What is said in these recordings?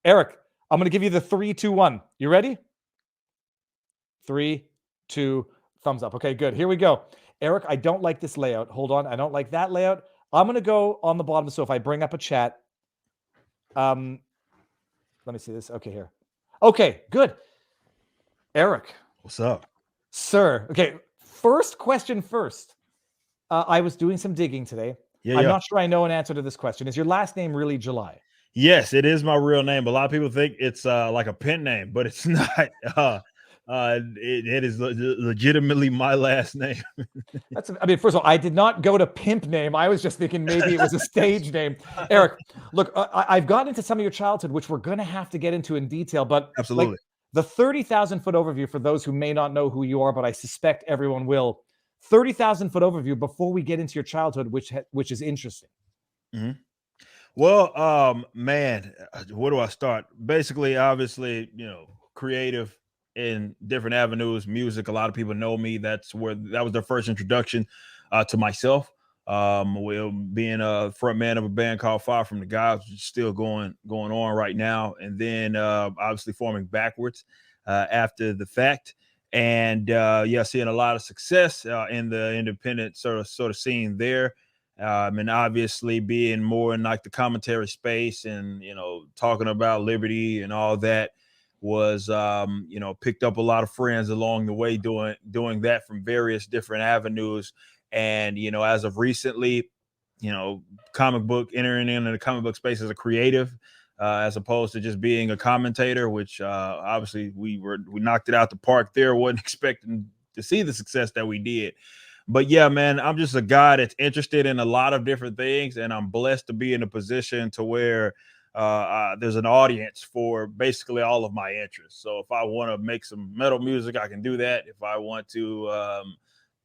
Eric, I'm going to give you the 3, 2, 1. You ready? 3, 2, thumbs up. Okay, good. Here we go. Eric, I don't like this layout. Hold on. I don't like that layout. I'm going to go on the bottom. So if I bring up a chat, let me see this. Okay, here. Okay, good. Eric. What's up? Sir. Okay, first question first. I was doing some digging today. I'm not sure I know an answer to this question. Is your last name really July? Yes, it is my real name. A lot of people think it's like a pen name, but it's not. It is legitimately my last name. First of all, I did not go to pimp name. I was just thinking maybe it was a stage name. Eric, look, I've gotten into some of your childhood, which we're going to have to get into in detail, but absolutely. Like, the 30,000 foot overview for those who may not know who you are, but I suspect everyone will. 30,000 foot overview before we get into your childhood, which is interesting. Mm-hmm. Well, man, where do I start? Basically, obviously, creative in different avenues, music. A lot of people know me. That was their first introduction to myself. Being a front man of a band called Fire from the Gods, which is still going on right now, and then obviously forming backwards after the fact, and seeing a lot of success in the independent sort of scene there. And obviously being more in like the commentary space and, talking about liberty and all that was, picked up a lot of friends along the way doing that from various different avenues. And, as of recently, entering into the comic book space as a creative, as opposed to just being a commentator, which obviously we knocked it out the park there. Wasn't expecting to see the success that we did. But yeah, man, I'm just a guy that's interested in a lot of different things, and I'm blessed to be in a position to where there's an audience for basically all of my interests. So if I want to make some metal music, I can do that. If I want to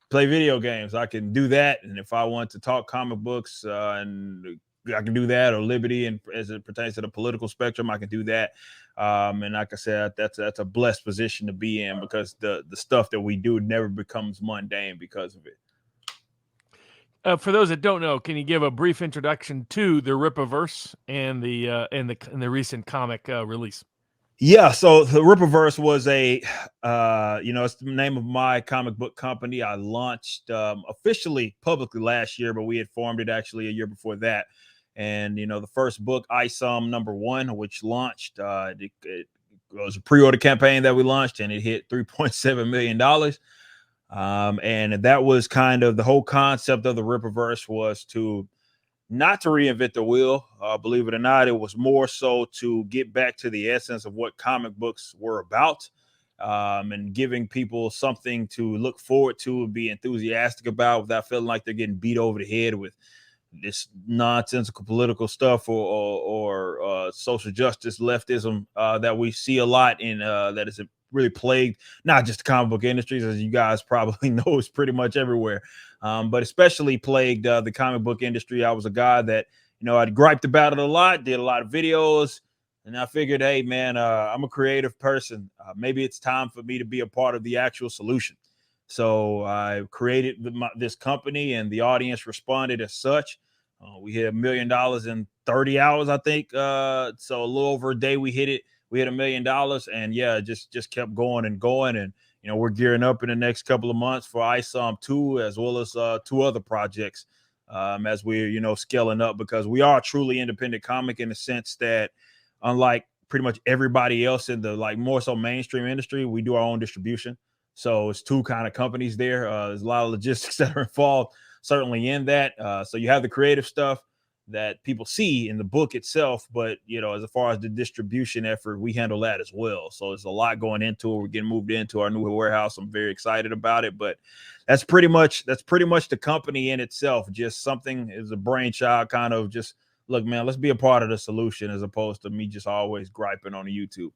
play video games, I can do that. And if I want to talk comic books, and I can do that, or liberty, and as it pertains to the political spectrum, I can do that. And like I said, that's a blessed position to be in, because the stuff that we do never becomes mundane because of it. For those that don't know, can you give a brief introduction to the Rippaverse and the recent comic release? Yeah, so the Rippaverse was it's the name of my comic book company. I launched officially publicly last year, but we had formed it actually a year before that. And, the first book, ISOM #1, which launched, it was a pre-order campaign that we launched, and it hit $3.7 million. And that was kind of the whole concept of the Rippaverse, was not to reinvent the wheel. Believe it or not, it was more so to get back to the essence of what comic books were about, and giving people something to look forward to and be enthusiastic about without feeling like they're getting beat over the head with this nonsensical political stuff or social justice leftism that we see a lot in that is really plagued not just the comic book industries, as you guys probably know, is pretty much everywhere, but especially plagued the comic book industry. I was a guy that I'd griped about it a lot, did a lot of videos, and I figured, hey man, I'm a creative person. Maybe it's time for me to be a part of the actual solution. So I created this company, and the audience responded as such. We hit $1 million in 30 hours, I think. So a little over a day, we hit $1 million, and yeah, just kept going and going. And we're gearing up in the next couple of months for ISOM 2, as well as 2 other projects, as we're scaling up, because we are a truly independent comic in the sense that, unlike pretty much everybody else in the more so mainstream industry, we do our own distribution. So it's 2 kind of companies there. There's a lot of logistics that are involved, certainly in that. So you have the creative stuff that people see in the book itself, but as far as the distribution effort, we handle that as well. So there's a lot going into it. We're getting moved into our new warehouse. I'm very excited about it, but that's pretty much the company in itself. Just something is a brainchild, kind of just, look, man, let's be a part of the solution, as opposed to me just always griping on the YouTube.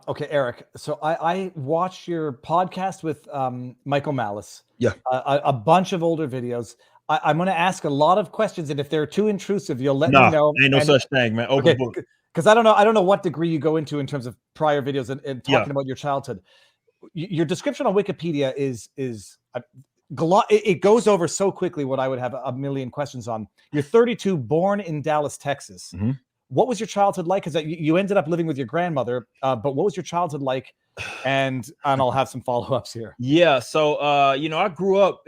Okay, Eric. So I watched your podcast with Michael Malice. Yeah. A bunch of older videos. I'm going to ask a lot of questions, and if they're too intrusive, you'll let me know. Ain't no such thing, man. Open book. Because I don't know what degree you go into in terms of prior videos and talking about your childhood. Your description on Wikipedia is it goes over so quickly what I would have a million questions on. You're 32, born in Dallas, Texas. Mm-hmm. what was your childhood like? Because you ended up living with your grandmother, but what was your childhood like? And I'll have some follow-ups here. Yeah, so I grew up.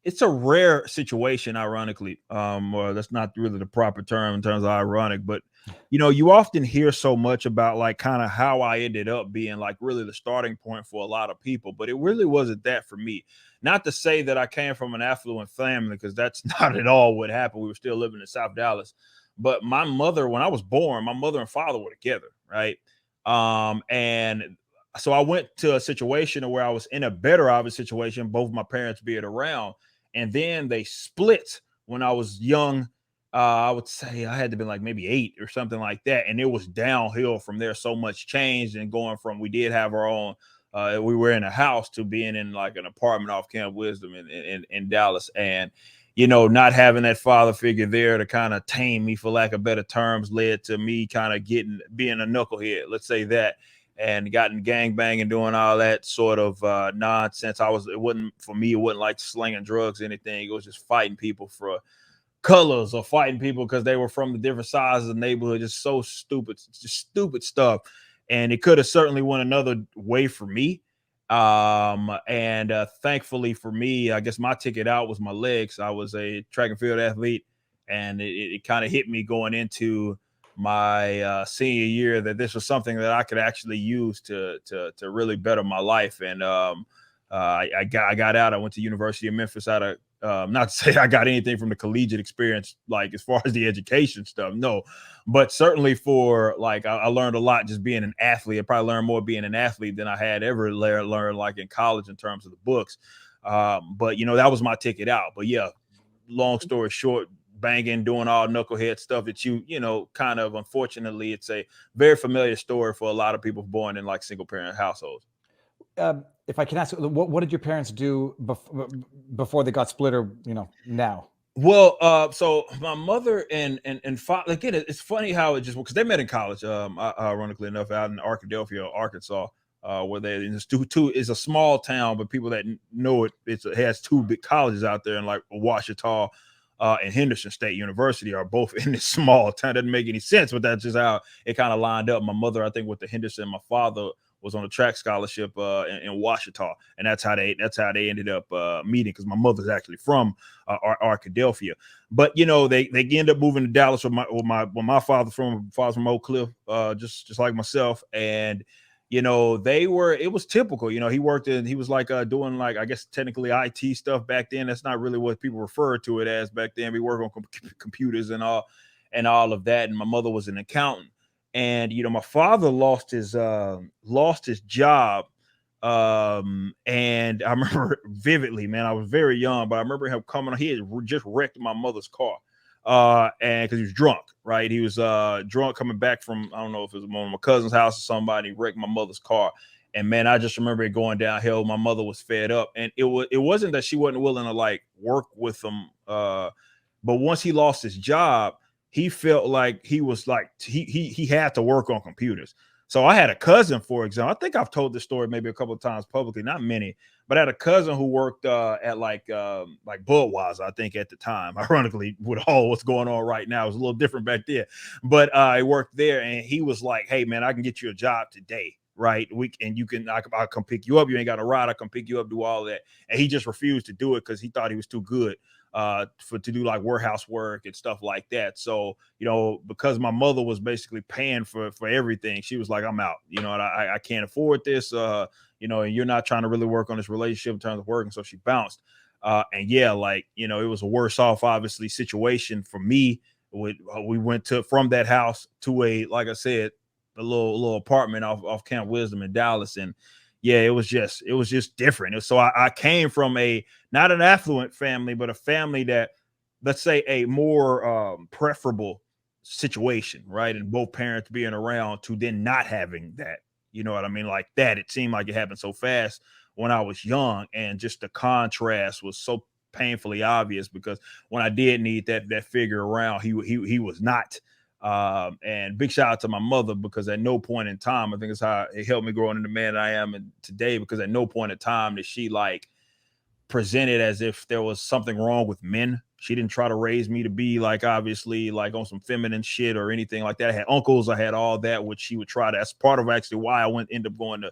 It's a rare situation, ironically. Or that's not really the proper term in terms of ironic, but you often hear so much about like kind of how I ended up being like really the starting point for a lot of people, but it really wasn't that for me. Not to say that I came from an affluent family, because that's not at all what happened. We were still living in South Dallas, but my mother, when I was born, my mother and father were together, right? And so I went to a situation where I was in a better obvious situation, both my parents being around, and then they split when I was young. I would say I had to be like maybe 8 or something like that, and it was downhill from there. So much changed, and going from, we did have our own, we were in a house, to being in like an apartment off Camp Wisdom in Dallas, and not having that father figure there to kind of tame me, for lack of better terms, led to me kind of being a knucklehead, let's say that, and gotten gangbang and doing all that sort of nonsense. It wasn't like slinging drugs or anything. It was just fighting people for colors, or fighting people because they were from the different sizes of the neighborhood. Just so stupid, just stupid stuff. And it could have certainly went another way for me. And thankfully for me, I guess my ticket out was my legs. I was a track and field athlete, and it kind of hit me going into my senior year that this was something that I could actually use to really better my life. And I got out. I went to University of Memphis out of, not to say I got anything from the collegiate experience, like as far as the education stuff, no, but certainly for like, I learned a lot just being an athlete. I probably learned more being an athlete than I had ever learned like in college in terms of the books. But that was my ticket out. But yeah, long story short, banging, doing all knucklehead stuff that kind of, unfortunately, it's a very familiar story for a lot of people born in like single parent households. If I can ask, what did your parents do before they got split, or now? Well, so my mother and father, again, it's funny how it just, because they met in college, ironically enough, out in Arkadelphia, Arkansas, where is a small town, but people that know it, it has 2 big colleges out there, and like Ouachita and Henderson State University are both in this small town. Doesn't make any sense, but that's just how it kind of lined up. My mother, I think, with the Henderson, my father was on a track scholarship in Ouachita, and that's how they ended up meeting, because my mother's actually from Arkadelphia. But they ended up moving to Dallas with my father from Oak Cliff, just like myself. And it was typical. He was like doing like, I guess technically IT stuff back then. That's not really what people refer to it as back then. We work on computers and all of that. And my mother was an accountant. And my father lost his job, and I remember vividly, man. I was very young, but I remember him coming. He had just wrecked my mother's car, and because he was drunk, right? He was drunk coming back from, I don't know if it was one of my cousin's house or somebody, wrecked my mother's car. And man, I just remember it going downhill. My mother was fed up, and it wasn't that she wasn't willing to like work with him, but once he lost his job, he felt like he was like he had to work on computers. So I had a cousin, for example. I think I've told this story maybe a couple of times publicly, not many, but I had a cousin who worked at like Budweiser, I think, at the time. Ironically, with all what's going on right now, it was a little different back then. But I worked there, and he was like, "Hey man, I can get you a job today, right? I'll come pick you up. You ain't got a ride. I come pick you up, do all that." And he just refused to do it because he thought he was too good to do like warehouse work and stuff like that. So because my mother was basically paying for everything, she was like, "I'm out, and I can't afford this, and you're not trying to really work on this relationship in terms of working." So she bounced, and yeah, like it was a worse off obviously situation for me. We went from that house to like I said, a little apartment off Camp Wisdom in Dallas. And yeah, it was just different. So I came from not an affluent family, but a family that, let's say, a more preferable situation, right? And both parents being around, to then not having that, you know what I mean? Like that, it seemed like it happened so fast when I was young, and just the contrast was so painfully obvious, because when I did need that figure around, he was not. And big shout out to my mother, because at no point in time, I think it's how it helped me grow into the man I am today, because at no point in time did she like presented as if there was something wrong with men She didn't try to raise me to be like, obviously, like on some feminine shit or anything like that. I had uncles, I had all that, which she would try to. That's part of actually why I ended up going to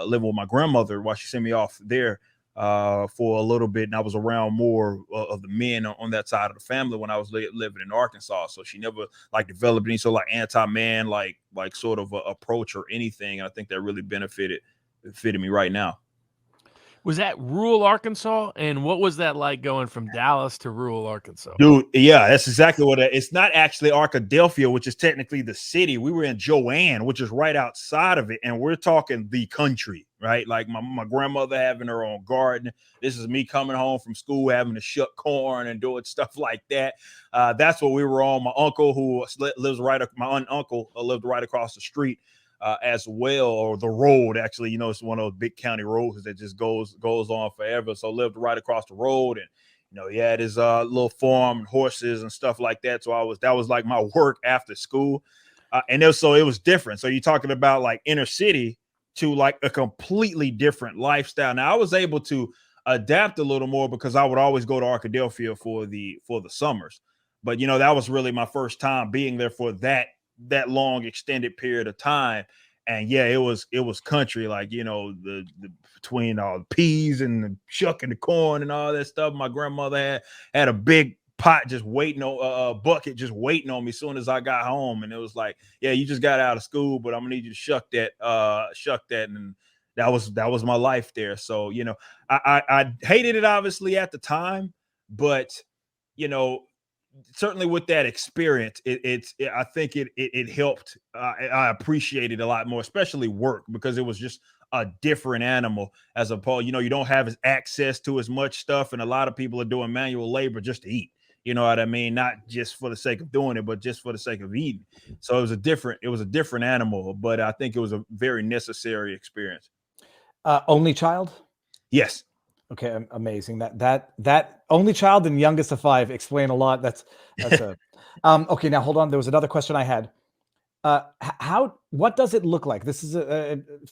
live with my grandmother while she sent me off there for a little bit. And I was around more of the men on that side of the family when I was living in Arkansas. So she never like developed any sort of like anti-man, like sort of approach or anything. And I think that really fitted me right now. Was that rural Arkansas? And what was that like going from Dallas to rural Arkansas? Dude, yeah, that's exactly what it's not actually Arkadelphia, which is technically the city. We were in Joanne, which is right outside of it. And we're talking the country, right? Like my grandmother having her own garden. This is me coming home from school, having to shuck corn and doing stuff like that. That's what we were on. My uncle who lives my uncle lived right across the street. As well, or the road, actually, you know, it's one of those big county roads that just goes on forever. So lived right across the road, and you know, he had his little farm and horses and stuff like that. So that was like my work after school, and it was different. So you're talking about like inner city to like a completely different lifestyle. Now I was able to adapt a little more because I would always go to Arkadelphia for the summers, but you know, that was really my first time being there for that long extended period of time. And yeah, it was country, like, you know, the between all the peas and the shucking the corn and all that stuff. My grandmother had a big pot just waiting on a bucket just waiting on me as soon as I got home. And it was like, yeah, you just got out of school, but I'm gonna need you to shuck that. And that was my life there. So, you know, I hated it obviously at the time, but you know, certainly with that experience, I think it helped. I appreciate it a lot more, especially work, because it was just a different animal as opposed, you know, you don't have access to as much stuff. And a lot of people are doing manual labor just to eat. You know what I mean? Not just for the sake of doing it, but just for the sake of eating. So it was a different animal, but I think it was a very necessary experience. Only child? Yes. Okay, amazing. That only child and youngest of 5 explain a lot. That's a okay. Now hold on. There was another question I had. What does it look like? This is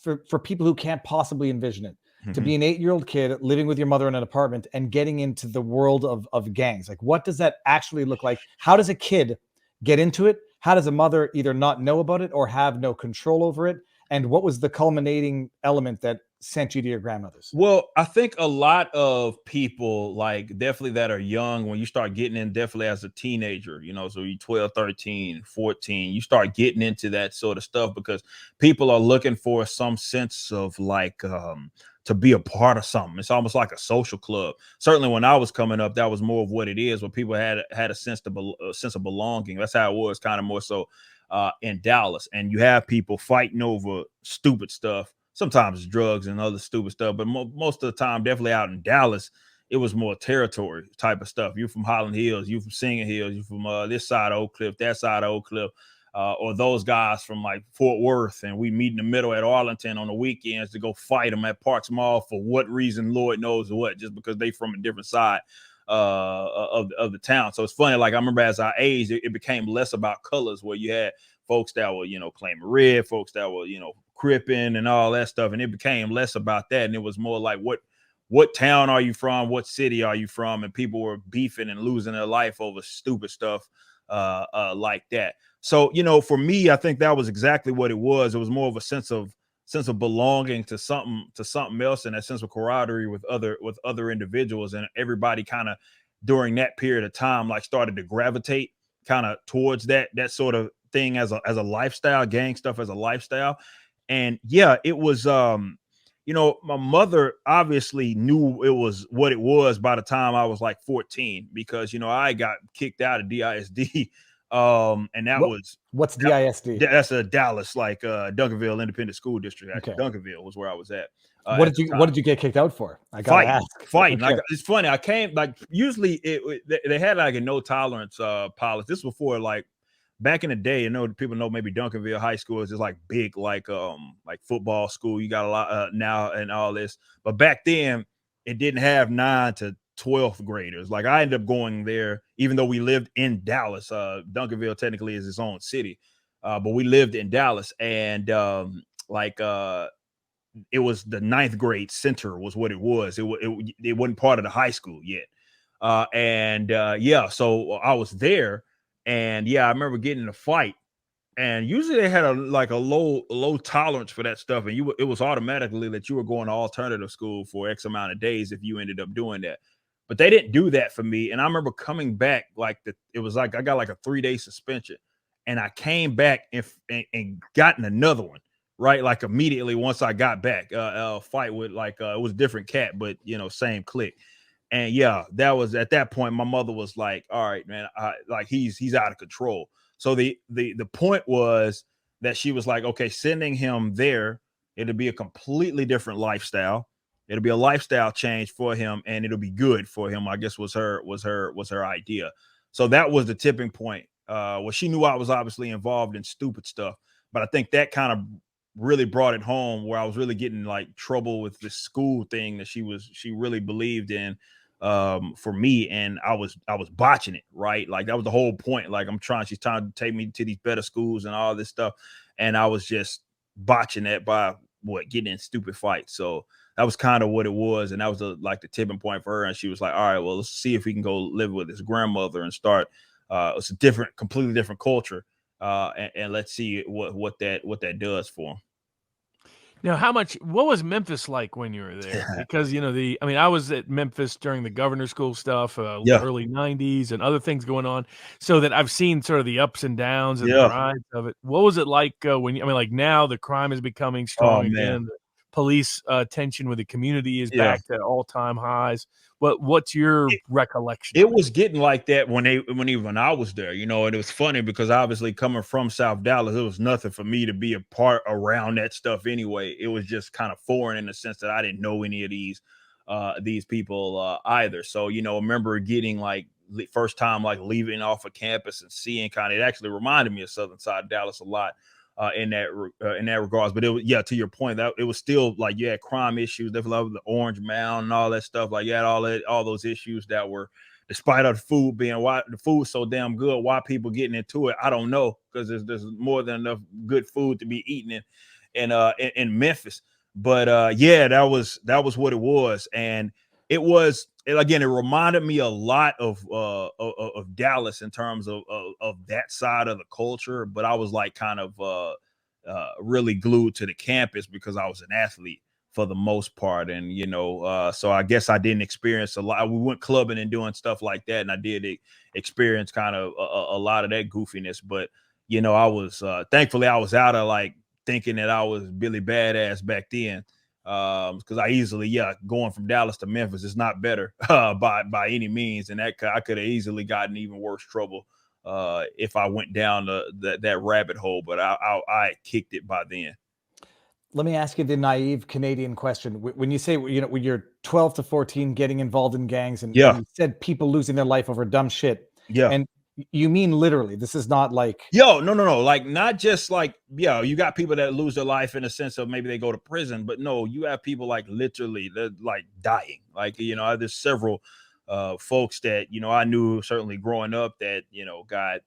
for people who can't possibly envision it. To be an 8-year-old kid living with your mother in an apartment and getting into the world of gangs. Like, what does that actually look like? How does a kid get into it? How does a mother either not know about it or have no control over it? And what was the culminating element that sent you to your grandmother's? Well, I think a lot of people, like, definitely that are young, when you start getting in, definitely as a teenager, you know, so you're 12, 13, 14, you start getting into that sort of stuff because people are looking for some sense of like, to be a part of something. It's almost like a social club. Certainly when I was coming up, that was more of what it is, where people had a sense of belonging. That's how it was, kind of more so in Dallas. And you have people fighting over stupid stuff. Sometimes it's drugs and other stupid stuff, but most of the time, definitely out in Dallas, it was more territory type of stuff. You're from Highland Hills, you from Singing Hills, you from this side of Oak Cliff, that side of Oak Cliff, or those guys from like Fort Worth, and we meet in the middle at Arlington on the weekends to go fight them at Parks Mall for what reason, Lord knows what, just because they from a different side of the town. So it's funny, like I remember as I aged, it became less about colors, where you had folks that were, you know, claiming red, folks that were, you know, cripping and all that stuff, and it became less about that, and it was more like what town are you from, what city are you from, and people were beefing and losing their life over stupid stuff like that. So, you know, for me, I think that was exactly what it was. It was more of a sense of belonging to something else, and that sense of camaraderie with other individuals, and everybody kind of during that period of time like started to gravitate kind of towards that sort of thing as a lifestyle, gang stuff as a lifestyle. And yeah, it was you know, my mother obviously knew it was what it was by the time I was like 14, because, you know, I got kicked out of DISD. And that what's DISD? That's a Dallas, like Duncanville Independent School District. Actually, Okay. Duncanville was where I was at. What did you get kicked out for? I gotta ask. Fighting. Okay. Like, it's funny. I came, like, usually they had like a no tolerance policy. This was before, like, back in the day. You know, people know maybe Duncanville High School is just like big, like football school. You got a lot now and all this, but back then it didn't have 9 to 12th graders. Like, I ended up going there, even though we lived in Dallas. Duncanville technically is its own city, but we lived in Dallas, and it was the 9th grade center was what it was. It wasn't part of the high school yet. Yeah, so I was there, and yeah, I remember getting in a fight. And usually they had a low tolerance for that stuff, and it was automatically that you were going to alternative school for X amount of days if you ended up doing that. But they didn't do that for me. And I remember coming back it was like I got like a 3-day suspension, and I came back and gotten another one right like immediately once I got back. Fight with it was a different cat, but same clique. And yeah, that was at that point my mother was like, "All right, man, he's out of control." So the point was that she was like, okay, sending him there, it'll be a completely different lifestyle. It'll be a lifestyle change for him, and it'll be good for him. I guess was her idea. So that was the tipping point. Well, she knew I was obviously involved in stupid stuff, but I think that kind of really brought it home where I was really getting like trouble with this school thing that she really believed in for me, and I was botching it, right? Like that was the whole point. Like she's trying to take me to these better schools and all this stuff, and I was just botching that by getting in stupid fights. So that was kind of what it was, and that was like the tipping point for her. And she was like, all right, well, let's see if we can go live with his grandmother and start it's a completely different culture, and let's see what that does for him. Now, what was Memphis like when you were there? Because, I was at Memphis during the governor school stuff, Yeah. early 90s and other things going on, so that I've seen sort of the ups and downs and the Yeah. grind of it. What was it like now the crime is becoming strong Oh, man. again. The police tension with the community is Yeah. back to all-time highs. What's your recollection? It was getting like that when I was there, and it was funny because obviously coming from South Dallas, it was nothing for me to be a part around that stuff anyway. It was just kind of foreign in the sense that I didn't know any of these people either. So, I remember getting like first time like leaving off of campus and seeing it actually reminded me of Southern side of Dallas a lot. In that regards, but it was to your point that it was still like you had crime issues, definitely the Orange Mound and all that stuff. Like you had all those issues that were, despite of the food being why the food's so damn good, why people getting into it, I don't know, because there's more than enough good food to be eaten in Memphis. But that was what it was, and it reminded me a lot of Dallas in terms of that side of the culture. But I was like kind of really glued to the campus because I was an athlete for the most part, and so I guess I didn't experience a lot. We went clubbing and doing stuff like that, and I did experience kind of a lot of that goofiness. But I was thankfully I was out of like thinking that I was Billy Badass back then. Because I easily, going from Dallas to Memphis is not better by any means, and that I could have easily gotten even worse trouble if I went down that rabbit hole. But I kicked it by then. Let me ask you the naive Canadian question. When you say when you're 12 to 14 getting involved in gangs, and you said people losing their life over dumb shit, and you mean literally, this is not like no, like not just like you got people that lose their life in a sense of maybe they go to prison, but no, you have people like literally they're like dying. Like there's several folks that I knew certainly growing up that got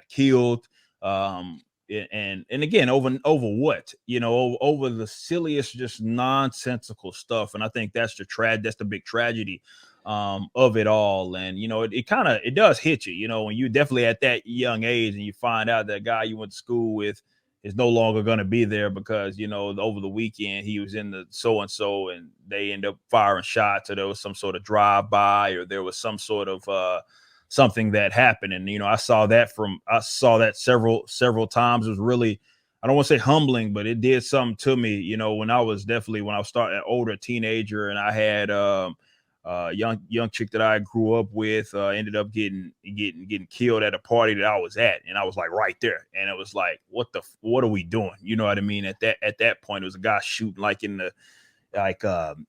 killed, and again over what over the silliest, just nonsensical stuff. And I think that's the big tragedy of it all. And it does hit you when you definitely at that young age and you find out that guy you went to school with is no longer going to be there because over the weekend he was in the so and so and they end up firing shots, or there was some sort of drive by, or there was some sort of something that happened. And I saw that several times. It was really, I don't want to say humbling, but it did something to me when I was starting an older teenager, and I had young chick that I grew up with ended up getting killed at a party that I was at, and I was like right there, and it was like, what are we doing? You know what I mean? At that point, it was a guy shooting like in the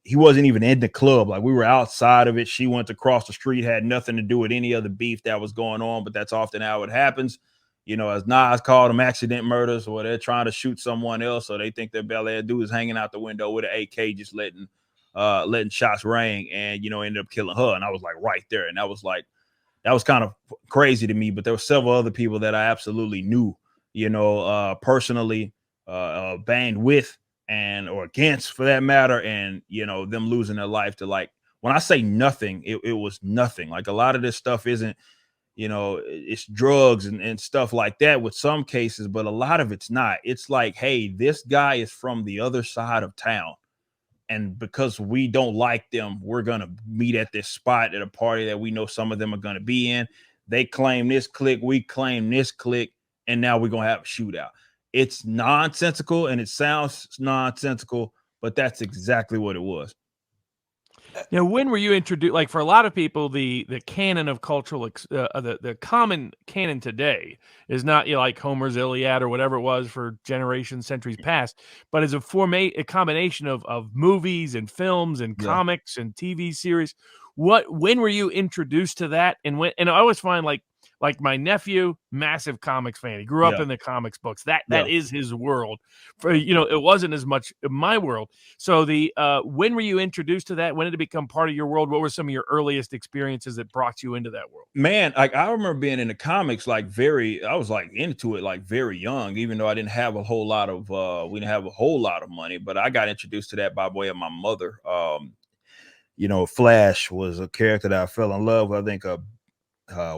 he wasn't even in the club, like we were outside of it. She went across the street, had nothing to do with any other beef that was going on, but that's often how it happens. As Nas called them accident murders, or they're trying to shoot someone else, or they think their Bel Air dude is hanging out the window with an AK just letting shots ring, and ended up killing her. And I was like right there, and that was kind of crazy to me. But there were several other people that I absolutely knew personally, banged with or against for that matter, and them losing their life to like when I say nothing, it was nothing. Like a lot of this stuff isn't, you know, it's drugs and stuff like that with some cases, but a lot of it's not. It's like, hey, this guy is from the other side of town, and because we don't like them, we're gonna meet at this spot at a party that we know some of them are gonna be in. They claim this clique, we claim this clique, and now we're gonna have a shootout. It's nonsensical and it sounds nonsensical, but that's exactly what it was. Now, when were you introduced? Like for a lot of people, the canon of cultural, the common canon today is not, you know, like Homer's Iliad or whatever it was for generations, centuries past, but is a combination of movies and films and Yeah. comics and TV series. When were you introduced to that? And I always find like my nephew, massive comics fan. He grew up Yeah. in the comics books. That Yeah. is his world. For, you know, it wasn't as much my world. So when were you introduced to that? When did it become part of your world? What were some of your earliest experiences that brought you into that world? Man, like I remember being in the comics I was like into it like very young, even though I didn't have a whole lot of we didn't have a whole lot of money, but I got introduced to that by way of my mother. You know, Flash was a character that I fell in love with. I think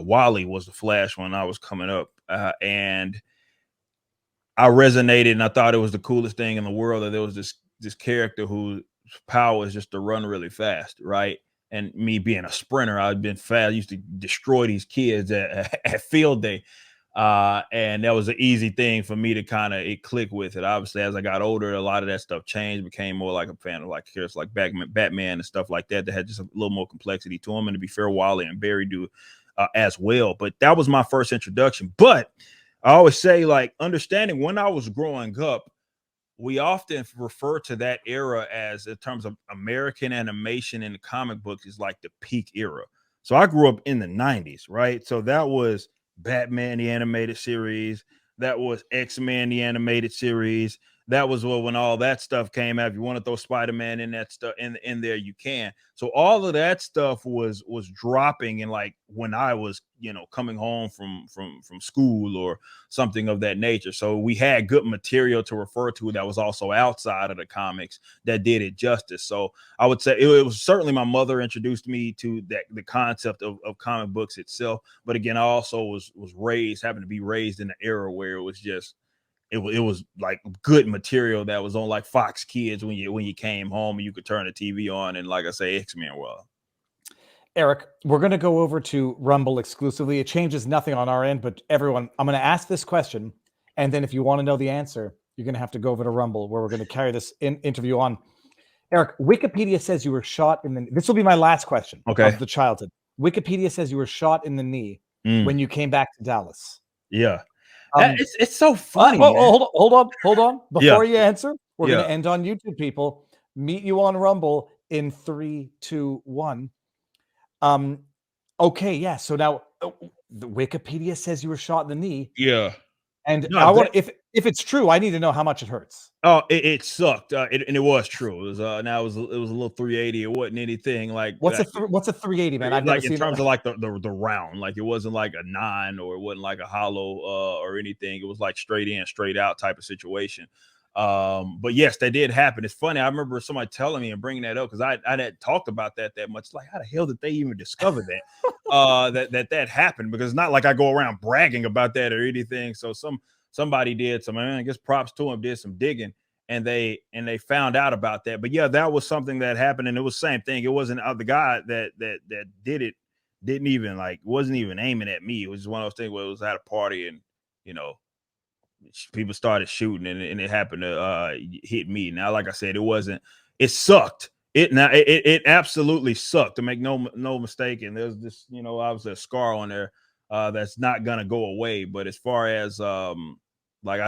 Wally was the Flash when I was coming up, and I resonated, and I thought it was the coolest thing in the world that there was this character whose power is just to run really fast, right? And me being a sprinter, I'd been fast. I used to destroy these kids at field day, and that was an easy thing for me to kind of click with it. Obviously, as I got older, a lot of that stuff changed, became more like a fan of like characters like Batman and stuff like that had just a little more complexity to them. And to be fair, Wally and Barry do as well. But that was my first introduction. But I always say, like, understanding when I was growing up, we often refer to that era as, in terms of American animation in the comic books, is like the peak era. So I grew up in the 90s, right? So that was Batman, the animated series. That was X-Men, the animated series. That was when all that stuff came out. If you want to throw Spider-Man in that stuff in there, you can. So all of that stuff was dropping, and like when I was, you know, coming home from school or something of that nature. So we had good material to refer to that was also outside of the comics that did it justice. So I would say it was certainly my mother introduced me to the concept of comic books itself. But again, I also was happened to be raised in an era where it was just it was like good material that was on like Fox Kids when you came home and you could turn the TV on, and like I say, X-Men was. Eric, we're going to go over to Rumble exclusively. It changes nothing on our end, but everyone, I'm going to ask this question, and then if you want to know the answer, you're going to have to go over to Rumble, where we're going to carry this interview on. Eric, Wikipedia says you were shot in the... This will be my last question of the childhood. Wikipedia says you were shot in the knee when you came back to Dallas. Yeah. It's so funny. Hold on. Before you answer, we're going to end on YouTube, people. Meet you on Rumble in 3, 2, 1. Okay, yeah. So now the Wikipedia says you were shot in the knee. Yeah. And I want, if it's true, I need to know how much it hurts. Oh, it sucked. And it was true. It was now it was a little 380. It wasn't anything like what's a 380, man? I've never seen in terms of like the round. Like it wasn't like a 9 or it wasn't like a hollow or anything. It was like straight in, straight out type of situation. But yes, that did happen. It's funny. I remember somebody telling me and bringing that up because I hadn't talked about that much. Like, how the hell did they even discover that? that happened? Because it's not like I go around bragging about that or anything. So somebody did some, I guess props to them, did some digging, and they found out about that. But yeah, that was something that happened, and it was the same thing. It wasn't the guy that did it didn't even wasn't even aiming at me. It was just one of those things where it was at a party and people started shooting and it happened to hit me. Now, like I said, it sucked. It absolutely sucked, to make no mistake. And there's this, obviously a scar on there that's not gonna go away. But as far as I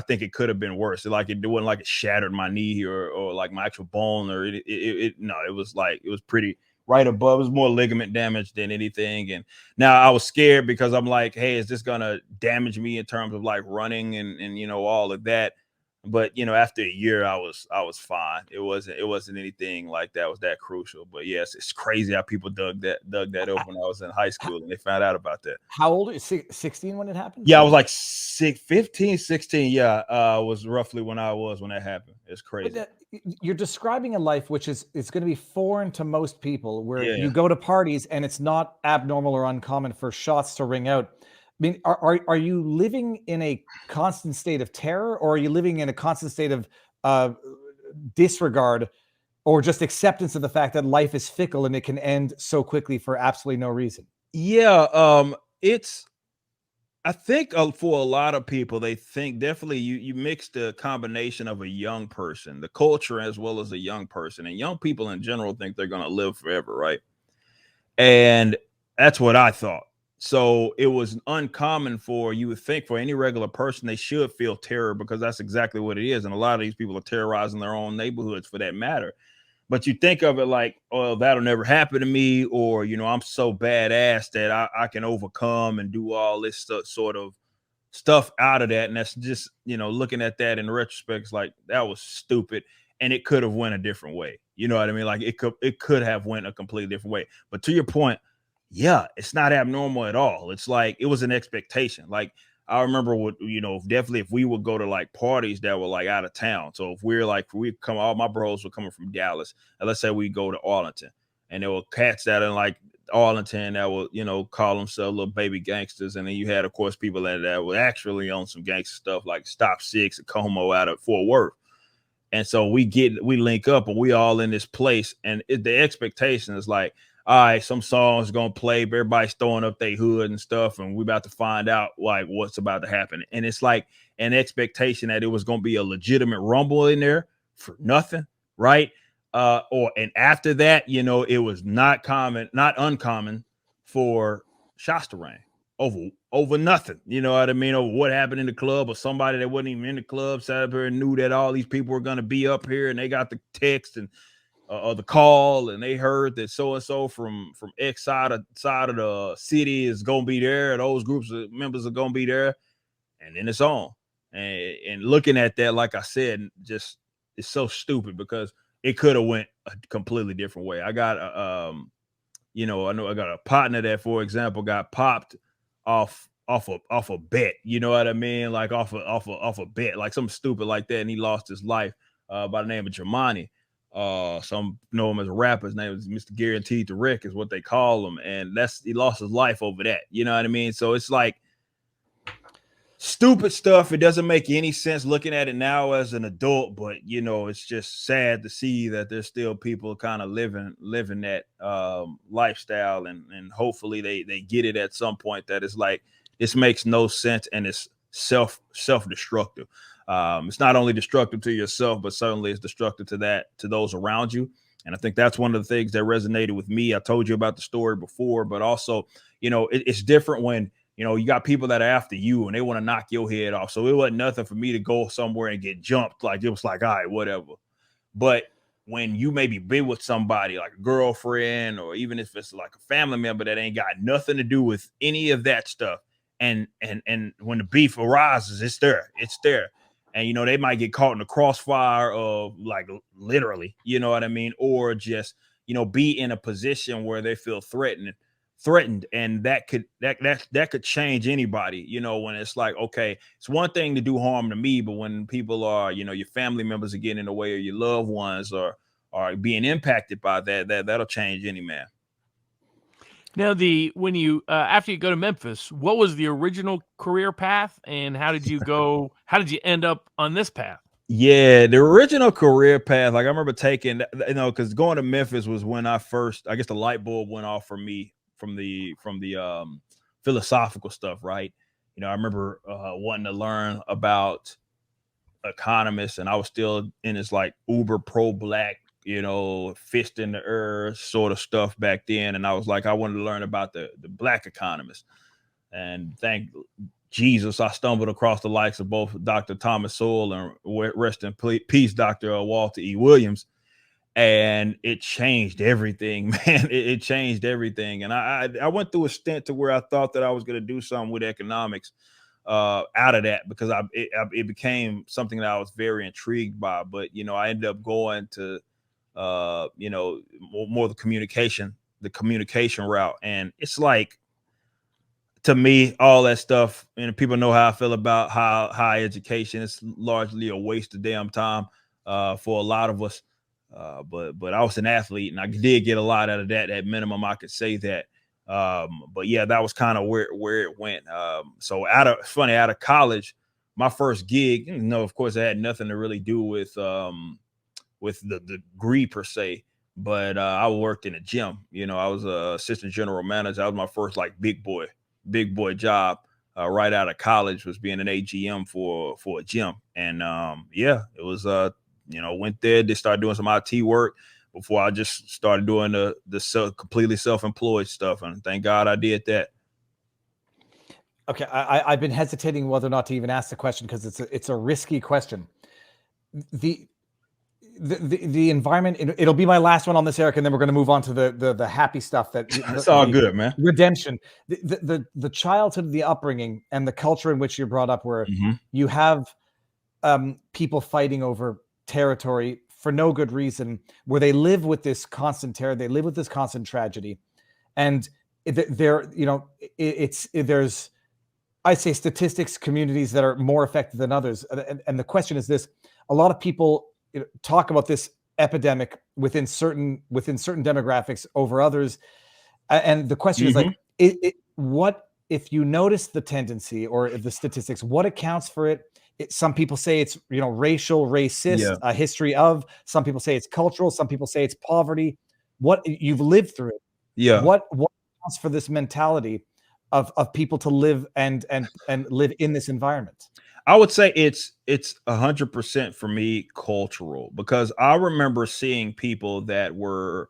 think it could have been worse. It wasn't like it shattered my knee or like my actual bone or it was pretty right above. It was more ligament damage than anything. And now I was scared because I'm like, hey, is this gonna damage me in terms of like running and all of that? But after a year, I was fine. It wasn't anything like that was that crucial. But yes, it's crazy how people dug that up when I was in high school and they found out about that. How old are you? 16 when it happened? Yeah, I was like 15, 16. Yeah, was roughly when that happened. It's crazy. But you're describing a life which it's going to be foreign to most people, where Yeah. you go to parties and it's not abnormal or uncommon for shots to ring out. I mean, are you living in a constant state of terror, or are you living in a constant state of disregard, or just acceptance of the fact that life is fickle and it can end so quickly for absolutely no reason? Yeah, it's I think for a lot of people, they think definitely you mix the combination of a young person, the culture, as well as a young person, and young people in general think they're going to live forever, right? And that's what I thought. So it was uncommon for, you would think, for any regular person, they should feel terror, because that's exactly what it is. And a lot of these people are terrorizing their own neighborhoods for that matter. But you think of it like, oh, that'll never happen to me, or I'm so badass that I can overcome and do all this sort of stuff out of that. And that's just, looking at that in retrospect, it's like, that was stupid, and it could have went a different way. You know what I mean? Like it could have went a completely different way. But to your point, yeah, it's not abnormal at all. It's like it was an expectation. Like I remember what, definitely if we would go to like parties that were like out of town. So if all my bros were coming from Dallas, and let's say we go to Arlington, and there were cats that in like Arlington that would, call themselves little baby gangsters. And then you had, of course, people that were actually on some gangster stuff like Stop Six and Como out of Fort Worth. And so we link up, and we all in this place, and the expectation is like, all right, some songs gonna play, but everybody's throwing up their hood and stuff, and we about to find out like what's about to happen. And it's like an expectation that it was gonna be a legitimate rumble in there for nothing, right? And after that, it was not uncommon for shots to rain over nothing. You know what I mean? Over what happened in the club, or somebody that wasn't even in the club sat up here and knew that all these people were gonna be up here, and they got the text and or the call, and they heard that so and so from X side of the city is gonna be there. Those groups of members are gonna be there, and then it's on. And looking at that, like I said, just it's so stupid, because it could have went a completely different way. I got I know I got a partner that, for example, got popped off a bet. You know what I mean? Like off a bet, like something stupid like that, and he lost his life by the name of Jamani. Some know him as a rapper. His name is Mr. Guaranteed to Rick, is what they call him, and he lost his life over that. You know what I mean? So it's like stupid stuff. It doesn't make any sense looking at it now as an adult, but it's just sad to see that there's still people kind of living that lifestyle, and hopefully they get it at some point, that it's like, this makes no sense, and it's self-destructive. It's not only destructive to yourself, but certainly it's destructive to those around you. And I think that's one of the things that resonated with me. I told you about the story before, but also, it's different when, you got people that are after you and they want to knock your head off. So it wasn't nothing for me to go somewhere and get jumped. Like, it was like, all right, whatever. But when you maybe be with somebody like a girlfriend, or even if it's like a family member that ain't got nothing to do with any of that stuff, and when the beef arises, it's there. And, they might get caught in the crossfire of, like, literally, you know what I mean? Or just, be in a position where they feel threatened. And that could change anybody, when it's like, okay, it's one thing to do harm to me, but when people are, your family members are getting in the way, or your loved ones are being impacted by that'll change any man. Now, when you after you go to Memphis, what was the original career path, and how did you go? How did you end up on this path? Yeah, the original career path, like I remember taking, because going to Memphis was when I guess the light bulb went off for me from the philosophical stuff, right? I remember wanting to learn about economists, and I was still in this like uber pro-black, fist in the earth sort of stuff back then. And I was like, I wanted to learn about the black economists. And thank Jesus, I stumbled across the likes of both Dr. Thomas Sowell and rest in peace, Dr. Walter E. Williams. And it changed everything, man. It changed everything. And I went through a stint to where I thought that I was going to do something with economics. out of that, because it became something that I was very intrigued by. But I ended up going to more the communication route, and it's like, to me, all that stuff, and people know how I feel about how high education is largely a waste of damn time for a lot of us. But I was an athlete, and I did get a lot out of that. At minimum, I could say that. But yeah, that was kind of where it went. So out of college, my first gig, of course, it had nothing to really do with the degree per se. But I worked in a gym. I was a assistant general manager. That was my first like big boy job right out of college, was being an AGM for a gym. And yeah, it was went there, they started doing some IT work before I just started doing the completely self-employed stuff, and thank God I did that. Okay, I've been hesitating whether or not to even ask the question, because it's a risky question. The environment, it'll be my last one on this, Eric, and then we're going to move on to the happy stuff. It's all good, man. Redemption, the childhood, the upbringing, and the culture in which you're brought up, where you have people fighting over territory for no good reason, where they live with this constant terror, they live with this constant tragedy, and there's, I say, statistics, communities that are more affected than others, and the question is this: a lot of people talk about this epidemic within certain demographics over others, and the question is like, what if you notice the tendency or the statistics? What accounts for it? Some people say it's racial, racist, a history of. Some people say it's cultural. Some people say it's poverty. What you've lived through it. Yeah. What accounts for this mentality of people to live and live in this environment? I would say it's 100% for me cultural, because I remember seeing people that were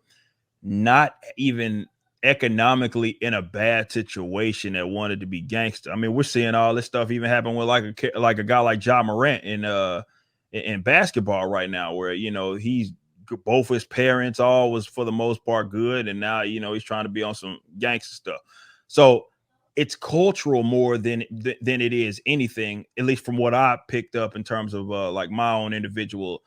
not even economically in a bad situation that wanted to be gangster. I mean, we're seeing all this stuff even happen with like a guy like Ja Morant in basketball right now, where he's, both his parents all was for the most part good, and now he's trying to be on some gangster stuff. So it's cultural more than it is anything, at least from what I picked up in terms of like my own individual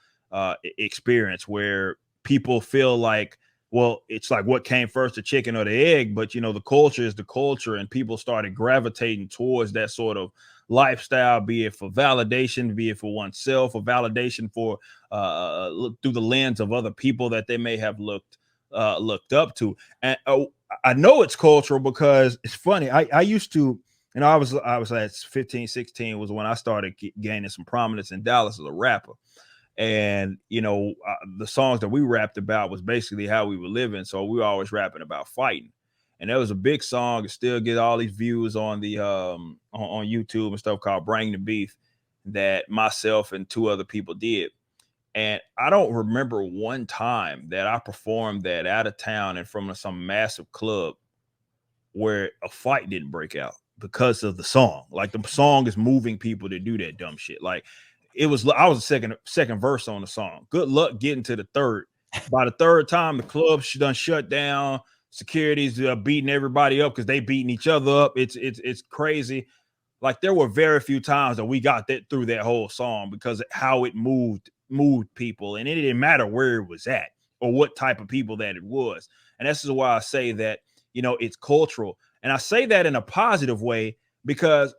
experience, where people feel like, well, it's like, what came first, the chicken or the egg? But the culture is the culture, and people started gravitating towards that sort of lifestyle, be it for validation, be it for oneself, or validation for look through the lens of other people that they may have looked up to. And I know it's cultural because it's funny. I used to, I was at 15, 16 was when I started gaining some prominence in Dallas as a rapper. And, the songs that we rapped about was basically how we were living. So we were always rapping about fighting. And there was a big song that still get all these views on the on YouTube and stuff, called Bring the Beef, that myself and two other people did. And I don't remember one time that I performed that out of town and from some massive club where a fight didn't break out because of the song. Like, the song is moving people to do that dumb shit. Like, I was the second verse on the song. Good luck getting to the third. By the third time, the club done shut down. Security's beating everybody up because they beating each other up. It's crazy. Like, there were very few times that we got that through that whole song because of how it moved people, and it didn't matter where it was at or what type of people that it was. And this is why I say that it's cultural, and I say that in a positive way, because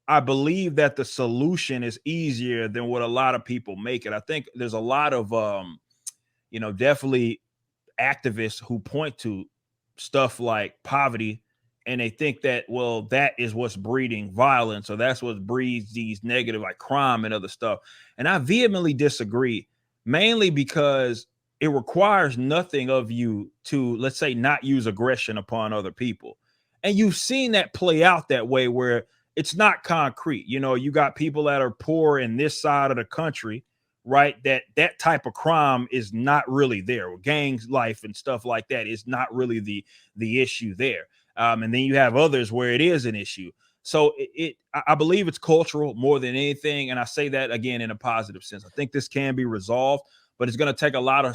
I believe that the solution is easier than what a lot of people make it. I think there's a lot of definitely activists who point to stuff like poverty, and they think that, well, that is what's breeding violence, or that's what breeds these negative, like crime and other stuff. And I vehemently disagree, mainly because it requires nothing of you to, let's say, not use aggression upon other people. And you've seen that play out that way, where it's not concrete. You got people that are poor in this side of the country, right? That type of crime is not really there. Gangs life and stuff like that is not really the issue there. And then you have others where it is an issue. So I believe it's cultural more than anything. And I say that again in a positive sense. I think this can be resolved, but it's going to take a lot of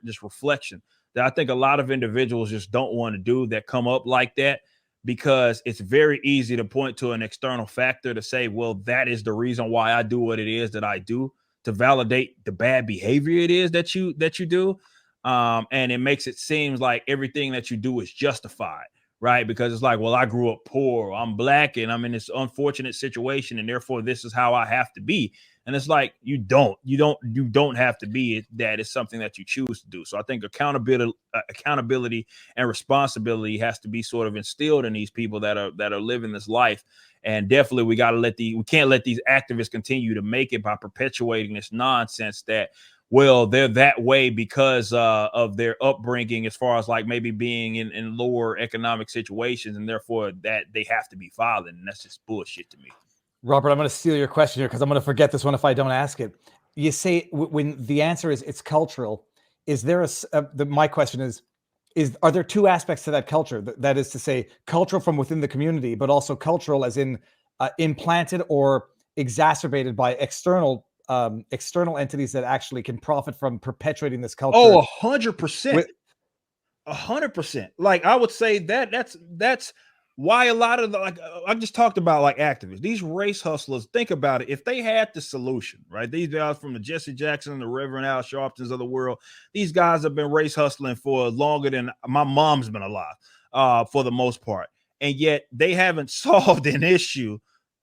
just reflection that I think a lot of individuals just don't want to do, that come up like that, because it's very easy to point to an external factor to say, well, that is the reason why I do what it is that I do, to validate the bad behavior it is that you do. And it makes it seem like everything that you do is justified, right? Because it's like, well, I grew up poor, I'm black, and I'm in this unfortunate situation, and therefore this is how I have to be. And it's like, you don't have to be that. It's something that you choose to do. So I think accountability and responsibility has to be sort of instilled in these people that are living this life. And definitely we can't let these activists continue to make it by perpetuating this nonsense that, well, they're that way because of their upbringing, as far as like maybe being in lower economic situations, and therefore that they have to be violent. And that's just bullshit to me. Robert, I'm going to steal your question here because I'm going to forget this one if I don't ask it. You say when the answer is it's cultural, is there my question is are there two aspects to that culture? That is to say, cultural from within the community, but also cultural as in implanted or exacerbated by external entities that actually can profit from perpetuating this culture? Oh, 100%. 100%. Like, I would say that's why a lot of I just talked about like activists, these race hustlers. Think about it. If they had the solution, right? These guys from the Jesse Jackson, the Reverend Al Sharptons of the world, these guys have been race hustling for longer than my mom's been alive, for the most part. And yet they haven't solved an issue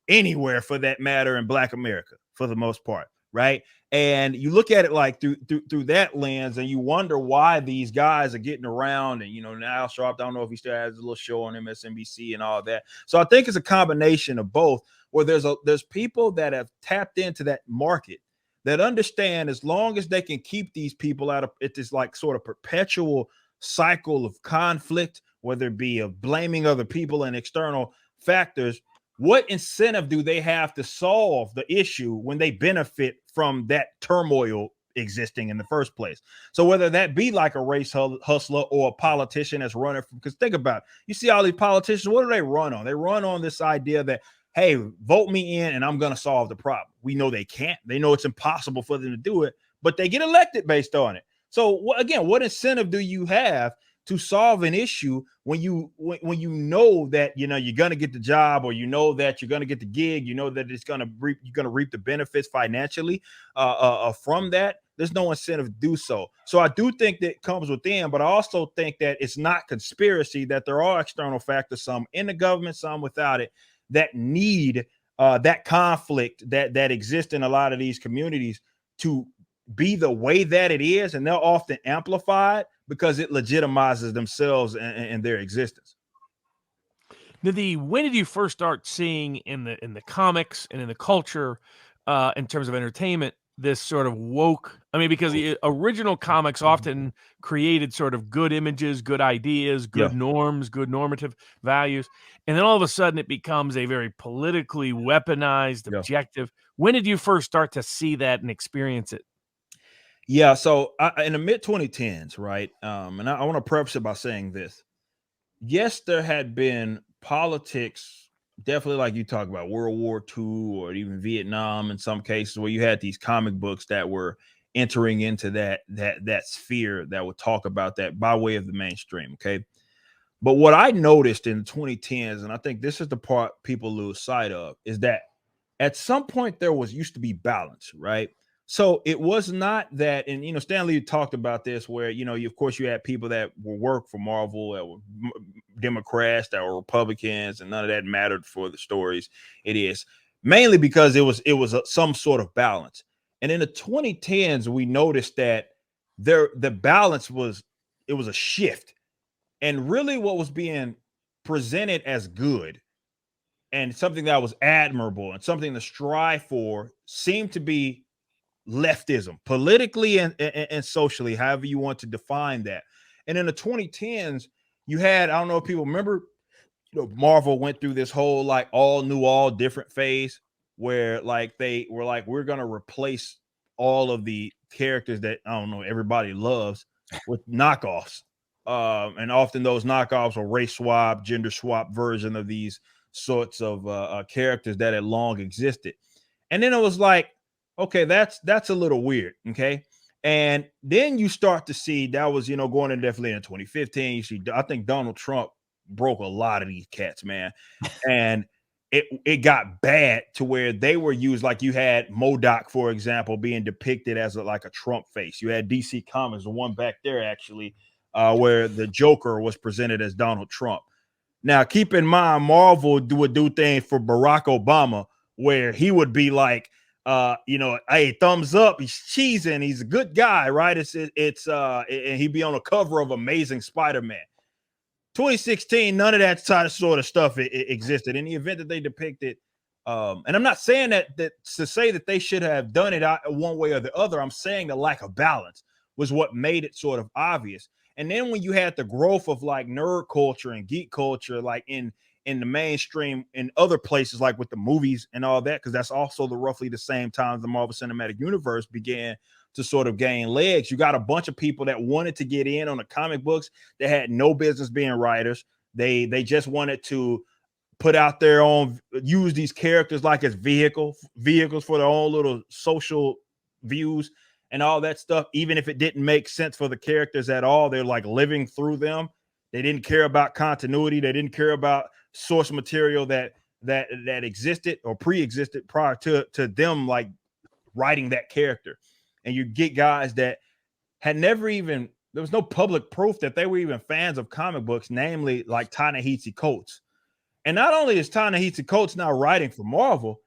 anywhere for that matter in Black America for the most part. Right. And you look at it like through that lens, and you wonder why these guys are getting around. And, now Sharp, I don't know if he still has a little show on MSNBC and all that. So I think it's a combination of both, where there's people that have tapped into that market that understand as long as they can keep these people out of it, this like sort of perpetual cycle of conflict, whether it be of blaming other people and external factors. What incentive do they have to solve the issue when they benefit from that turmoil existing in the first place? So whether that be like a race hustler or a politician that's running from, because think about it, you see all these politicians, what do they run on? They run on this idea that, hey, vote me in and I'm going to solve the problem. We know they can't. They know it's impossible for them to do it, but they get elected based on it. So again, what incentive do you have to solve an issue when you know that you're going to get the job, or that you're going to get the gig, that you're going to reap the benefits financially from that? There's no incentive to do so. So I do think that comes within, but I also think that it's not conspiracy, that there are external factors, some in the government, some without it, that need that conflict that exists in a lot of these communities to be the way that it is, and they're often amplified because it legitimizes themselves and their existence. When did you first start seeing in the comics and in the culture, in terms of entertainment, this sort of woke? I mean, because the original comics often created sort of good images, good ideas, good norms, good normative values, and then all of a sudden it becomes a very politically weaponized objective. When did you first start to see that and experience it? Yeah, so in the mid 2010s, right? And I want to preface it by saying this. Yes, there had been politics, definitely like you talk about World War II or even Vietnam in some cases, where you had these comic books that were entering into that sphere that would talk about that by way of the mainstream. Okay. But what I noticed in the 2010s, and I think this is the part people lose sight of, is that at some point there used to be balance, right? So it was not that, and Stan Lee talked about this, where of course you had people that will work for Marvel, that were Democrats, that were Republicans, and none of that mattered for the stories. It is mainly because it was some sort of balance. And in the 2010s, we noticed that the balance was a shift, and really what was being presented as good and something that was admirable and something to strive for seemed to be leftism, politically and socially, however you want to define that. And in the 2010s, you had, I don't know if people remember, Marvel went through this whole like all new, all different phase where like they were like, we're going to replace all of the characters that, I don't know, everybody loves with knockoffs. And often those knockoffs are race swap, gender swap version of these sorts of characters that had long existed. And then it was like, okay, that's a little weird. Okay. And then you start to see that was, going in definitely in 2015. You see, I think Donald Trump broke a lot of these cats, man. And it got bad to where they were used, like you had MODOK, for example, being depicted as like a Trump face. You had DC Comics, the one back there actually, where the Joker was presented as Donald Trump. Now, keep in mind, Marvel would do things for Barack Obama where he would be like, hey, thumbs up, he's cheesing, he's a good guy, right? And he'd be on the cover of Amazing Spider-Man. 2016, none of that sort of stuff existed. In the event that they depicted, and I'm not saying that to say that they should have done it one way or the other. I'm saying the lack of balance was what made it sort of obvious. And then when you had the growth of like nerd culture and geek culture, like in the mainstream in other places, like with the movies and all that, because that's also roughly the same time the Marvel Cinematic Universe began to sort of gain legs. You got a bunch of people that wanted to get in on the comic books that had no business being writers. They just wanted to put out their own, use these characters like as vehicles for their own little social views and all that stuff. Even if it didn't make sense for the characters at all, they're like living through them. They didn't care about continuity. They didn't care about source material that existed or pre-existed prior to them like writing that character. And you get guys that had never even, there was no public proof that they were even fans of comic books, namely like Ta-Nehisi Coates. And not only is Ta-Nehisi Coates now writing for Marvel,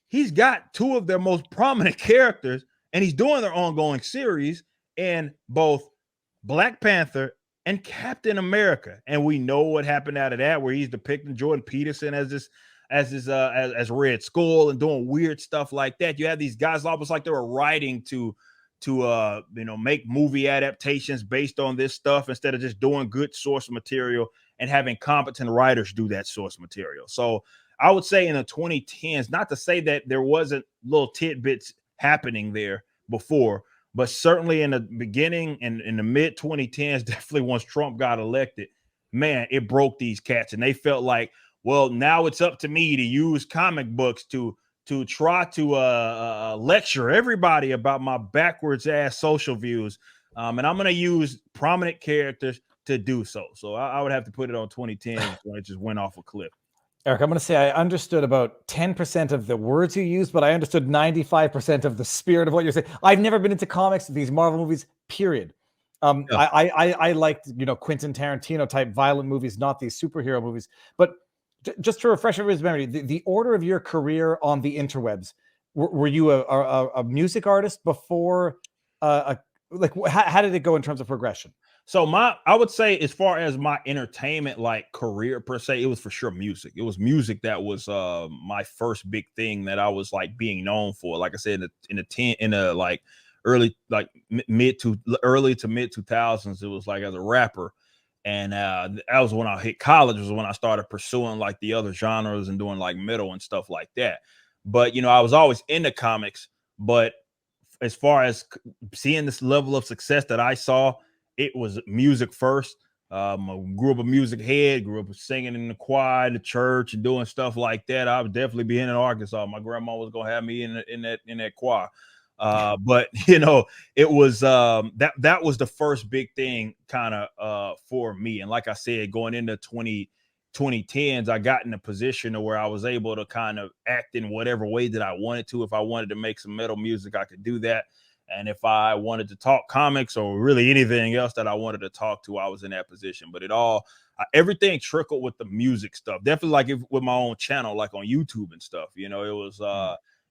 he's got two of their most prominent characters, and he's doing their ongoing series in both Black Panther and Captain America. And we know what happened out of that, where he's depicting Jordan Peterson as Red Skull and doing weird stuff like that. You have these guys almost like they were writing to make movie adaptations based on this stuff instead of just doing good source material and having competent writers do that source material. So I would say in the 2010s, not to say that there wasn't little tidbits happening there before, but certainly in the beginning and in the mid 2010s, definitely once Trump got elected, man, it broke these cats. And they felt like, well, now it's up to me to use comic books to try to lecture everybody about my backwards ass social views. And I'm going to use prominent characters to do so. So I would have to put it on 2010 when it just went off a cliff. Eric, I'm going to say I understood about 10% of the words you used, but I understood 95% of the spirit of what you're saying. I've never been into comics, these Marvel movies, period. Yeah. I liked, Quentin Tarantino type violent movies, not these superhero movies. But just to refresh everybody's memory, the order of your career on the interwebs, were you a music artist before? How did it go in terms of progression? So I would say as far as my entertainment like career per se, it was for sure music. It was music that was my first big thing that I was like being known for. Like I said, in the like early like mid to mid 2000s, it was like as a rapper. And that was when I hit college, was when I started pursuing like the other genres and doing like metal and stuff like that. But I was always into comics. But as far as seeing this level of success that I saw, it was music first. I grew up a music head, grew up singing in the choir, in the church, and doing stuff like that. I would definitely be in Arkansas. My grandma was gonna have me in that choir. But it was that was the first big thing kind of for me. And like I said, going into 2010s, I got in a position where I was able to kind of act in whatever way that I wanted to. If I wanted to make some metal music, I could do that. And if I wanted to talk comics or really anything else that I wanted to talk to, I was in that position. But everything trickled with the music stuff. Definitely like with my own channel, like on YouTube and stuff. It was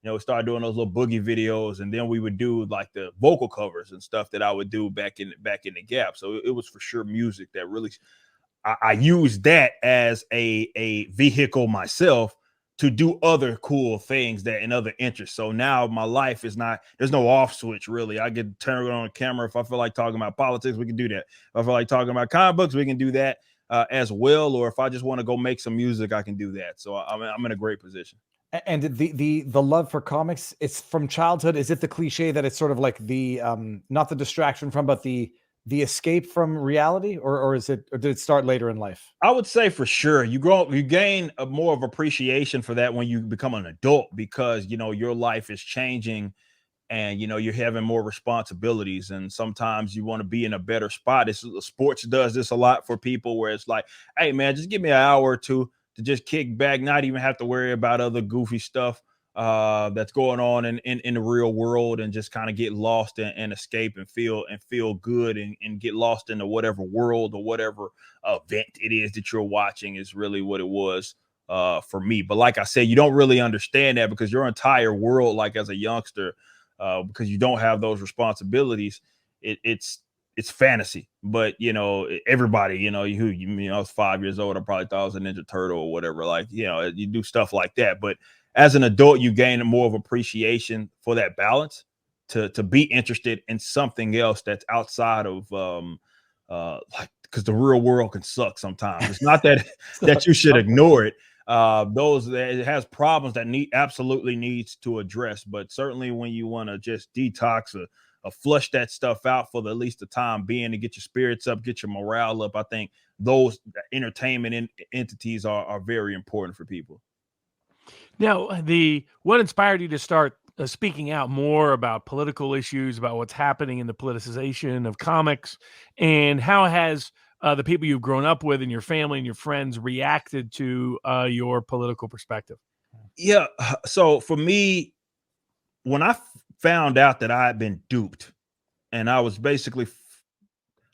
we started doing those little boogie videos, and then we would do like the vocal covers and stuff that I would do back in the gap. So it was for sure music that really I used that as a vehicle myself to do other cool things that in other interests. So now my life is there's no off switch really. I get turned on camera. If I feel like talking about politics, we can do that. If I feel like talking about comic books, we can do that as well. Or if I just want to go make some music, I can do that. So I'm in a great position. And the love for comics, it's from childhood. Is it the cliche that it's sort of like the not the distraction from, but the escape from reality, or did it start later in life? I would say for sure you gain more of appreciation for that when you become an adult, because your life is changing and you're having more responsibilities, and sometimes you want to be in a better spot. Sports does this a lot for people, where it's like, hey man, just give me an hour or two to just kick back, not even have to worry about other goofy stuff that's going on in the real world, and just kind of get lost and escape and feel good, and get lost into whatever world or whatever event it is that you're watching, is really what it was for me. But like I said, you don't really understand that, because your entire world, like as a youngster, because you don't have those responsibilities, it's fantasy. But everybody, I was 5 years old, I probably thought I was a Ninja Turtle or whatever. Like, you do stuff like that. But as an adult, you gain more of appreciation for that balance, to be interested in something else that's outside of like, because the real world can suck sometimes. It's not that that you should ignore it. It has problems that absolutely needs to address, but certainly when you want to just detox or flush that stuff out for at least the time being, to get your spirits up, get your morale up, I think those entertainment entities are very important for people. Now, what inspired you to start speaking out more about political issues, about what's happening in the politicization of comics, and how has the people you've grown up with and your family and your friends reacted to your political perspective? Yeah. So for me, when I found out that I had been duped, and I was basically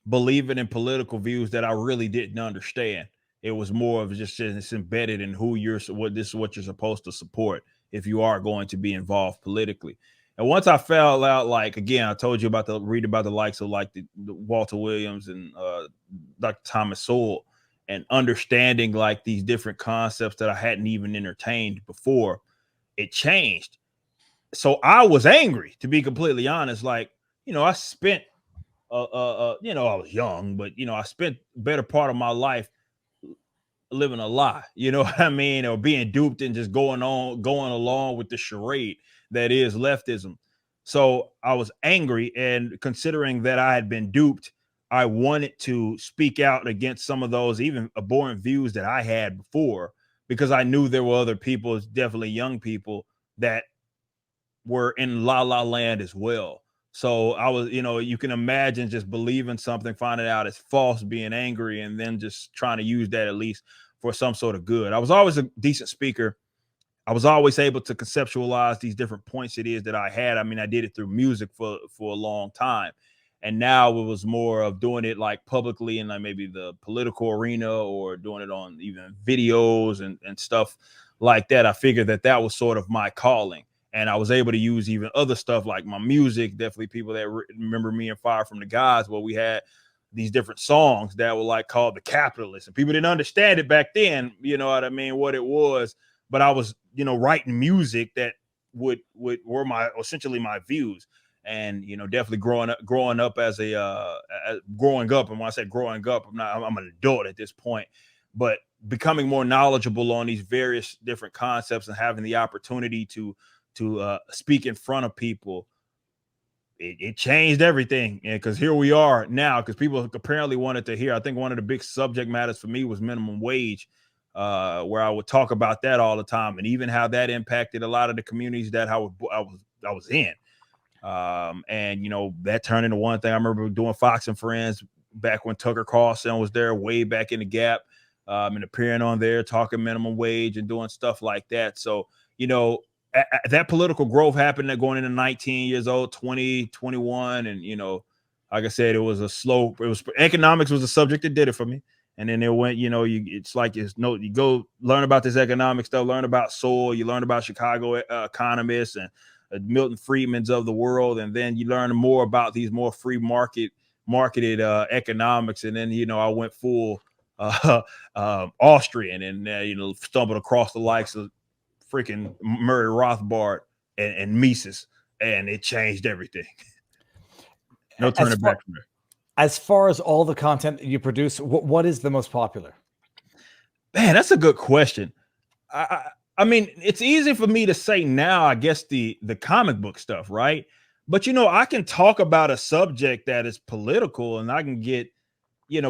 believing in political views that I really didn't understand, it was more of just it's embedded in what you're supposed to support if you are going to be involved politically. And once I found out, like, again, I told you read about the likes of like the Walter Williams and Dr. Thomas Sowell, and understanding like these different concepts that I hadn't even entertained before, it changed. So I was angry, to be completely honest. Like, I spent I was young, but I spent the better part of my life living a lie, what I mean, or being duped and just going along with the charade that is leftism. So I was angry, and considering that I had been duped, I wanted to speak out against some of those even abhorrent views that I had before, because I knew there were other people, definitely young people, that were in la la land as well. So I was, you can imagine just believing something, finding out it's false, being angry, and then just trying to use that at least for some sort of good. I was always a decent speaker. I was always able to conceptualize these different points it is that I had. I mean, I did it through music for a long time. And now it was more of doing it like publicly in like maybe the political arena, or doing it on even videos and stuff like that. I figured that was sort of my calling. And I was able to use even other stuff like my music. Definitely people that remember me and Fire from the Gods, where we had these different songs that were like called The Capitalist. And people didn't understand it back then, you know what I mean, what it was. But I was, writing music that were essentially my views. And, definitely growing up as growing up. And when I say growing up, I'm an adult at this point, but becoming more knowledgeable on these various different concepts and having the opportunity to speak in front of people, it changed everything. And because here we are now, because people apparently wanted to hear, I think one of the big subject matters for me was minimum wage, where I would talk about that all the time, and even how that impacted a lot of the communities that I was in. And that turned into one thing. I remember doing Fox and Friends back when Tucker Carlson was there, way back in the Gap, and appearing on there talking minimum wage and doing stuff like that. So that political growth happened at going into 19 years old, 20, 21. And, like I said, it was economics was a subject that did it for me. And then it went, you go learn about this economic stuff, learn about Sowell, you learn about Chicago economists and Milton Friedman's of the world. And then you learn more about these more free marketed economics. And then, I went full Austrian, and, stumbled across the likes of freaking Murray Rothbard and Mises, and it changed everything. No turning back from there. As far as all the content that you produce, what is the most popular? Man, that's a good question. I mean, it's easy for me to say now, I guess the comic book stuff, right? But I can talk about a subject that is political, and I can get,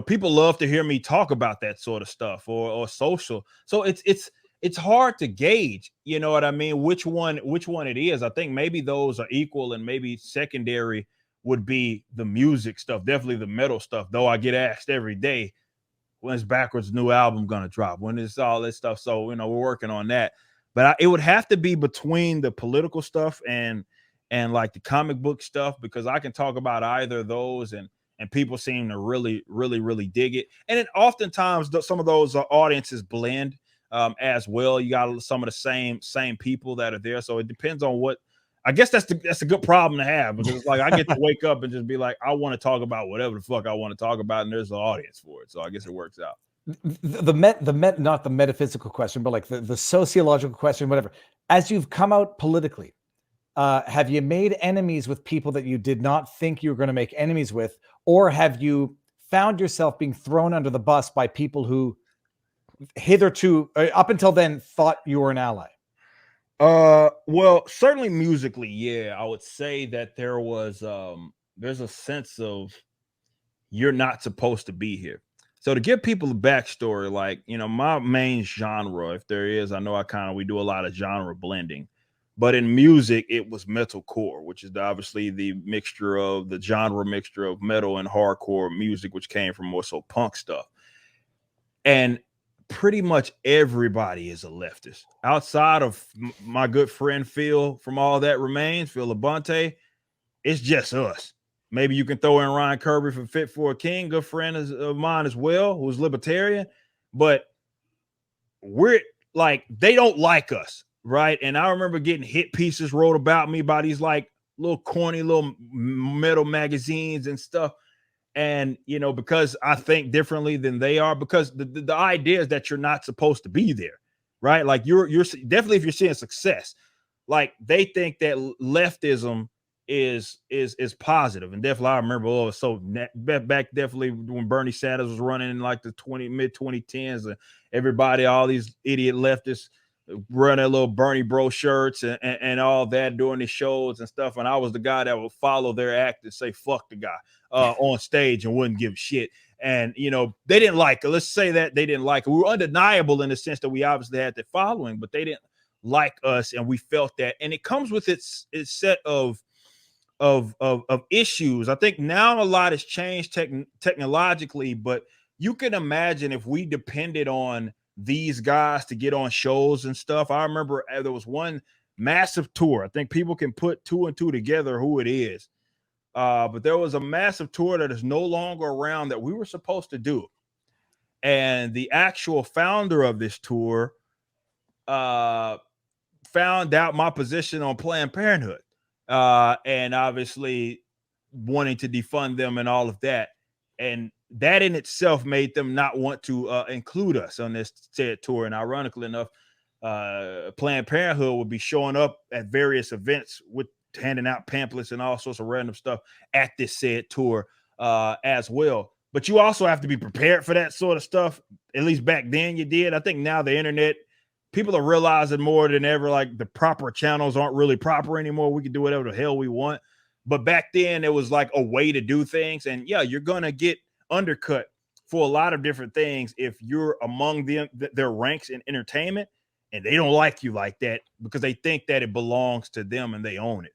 people love to hear me talk about that sort of stuff, or social. So it's it's hard to gauge, you know what I mean, which one it is. I think maybe those are equal, and maybe secondary would be the music stuff, definitely the metal stuff, though I get asked every day, when's Backwards' new album gonna drop, when is all this stuff. So, you know, we're working on that. But it would have to be between the political stuff and like the comic book stuff, because I can talk about either of those, and people seem to really dig it. And then oftentimes some of those audiences blend as well. You got some of the same people that are there, so it depends on what. I guess that's a good problem to have, because it's like I get to wake up and just be like, I want to talk about whatever the fuck I want to talk about, and there's an audience for it. So I guess it works out. Not the metaphysical question, but like the sociological question, whatever. As you've come out politically, have you made enemies with people that you did not think you were going to make enemies with, or have you found yourself being thrown under the bus by people who hitherto, up until then, thought you were an ally? Well, certainly musically, yeah, I would say that there's a sense of you're not supposed to be here. So to give people a backstory, like, you know, my main genre, if there is, I know we do a lot of genre blending, but in music, it was metalcore, which is obviously the genre mixture of metal and hardcore music, which came from more so punk stuff. And pretty much everybody is a leftist outside of my good friend Phil from All That Remains, Phil Labonte. It's just us. Maybe you can throw in Ryan Kirby from Fit for a King, good friend of mine as well, who's libertarian. But we're like, they don't like us, right? And I remember getting hit pieces wrote about me by these like little corny little metal magazines and stuff. And, you know, because I think differently than they are, because the idea is that you're not supposed to be there, right? Like you're definitely, if you're seeing success, like they think that leftism is positive. And definitely I remember, back definitely when Bernie Sanders was running in like the mid 2010s, and everybody, all these idiot leftists running little Bernie bro shirts and all that, doing these shows and stuff. And I was the guy that would follow their act and say, fuck the guy on stage, and wouldn't give a shit. And, you know, they didn't like it. Let's say that they didn't like it. We were undeniable in the sense that we obviously had the following, but they didn't like us. And we felt that, and it comes with its set of issues. I think now a lot has changed technologically, but you can imagine if we depended on these guys to get on shows and stuff. I remember there was one massive tour. I think people can put two and two together who it is. But there was a massive tour that is no longer around that we were supposed to do. And the actual founder of this tour found out my position on Planned Parenthood, and obviously wanting to defund them and all of that. And that in itself made them not want to include us on this said tour. And ironically enough, Planned Parenthood would be showing up at various events with handing out pamphlets and all sorts of random stuff at this said tour as well. But you also have to be prepared for that sort of stuff. At least back then you did. I think now the internet, people are realizing more than ever, like the proper channels aren't really proper anymore. We can do whatever the hell we want. But back then it was like a way to do things. And yeah, you're going to get undercut for a lot of different things if you're among their ranks in entertainment, and they don't like you like that because they think that it belongs to them and they own it.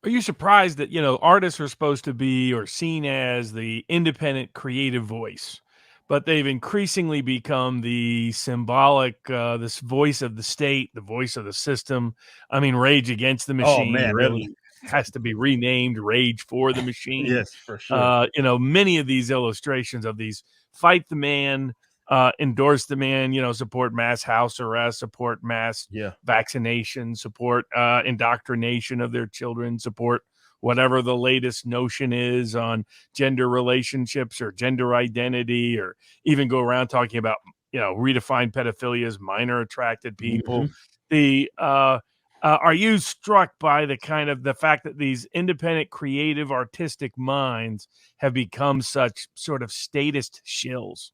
Are you surprised that, you know, artists are supposed to be or seen as the independent creative voice, but they've increasingly become the symbolic, this voice of the state, the voice of the system? I mean, Rage Against the Machine really has to be renamed Rage for the Machine. Yes, for sure. You know, many of these illustrations of these fight the man, endorse the man, you know, support mass house arrest, support mass vaccination, support indoctrination of their children, support whatever the latest notion is on gender relationships or gender identity, or even go around talking about, you know, redefine pedophilia as minor attracted people. Are you struck by the fact that these independent, creative, artistic minds have become such sort of statist shills?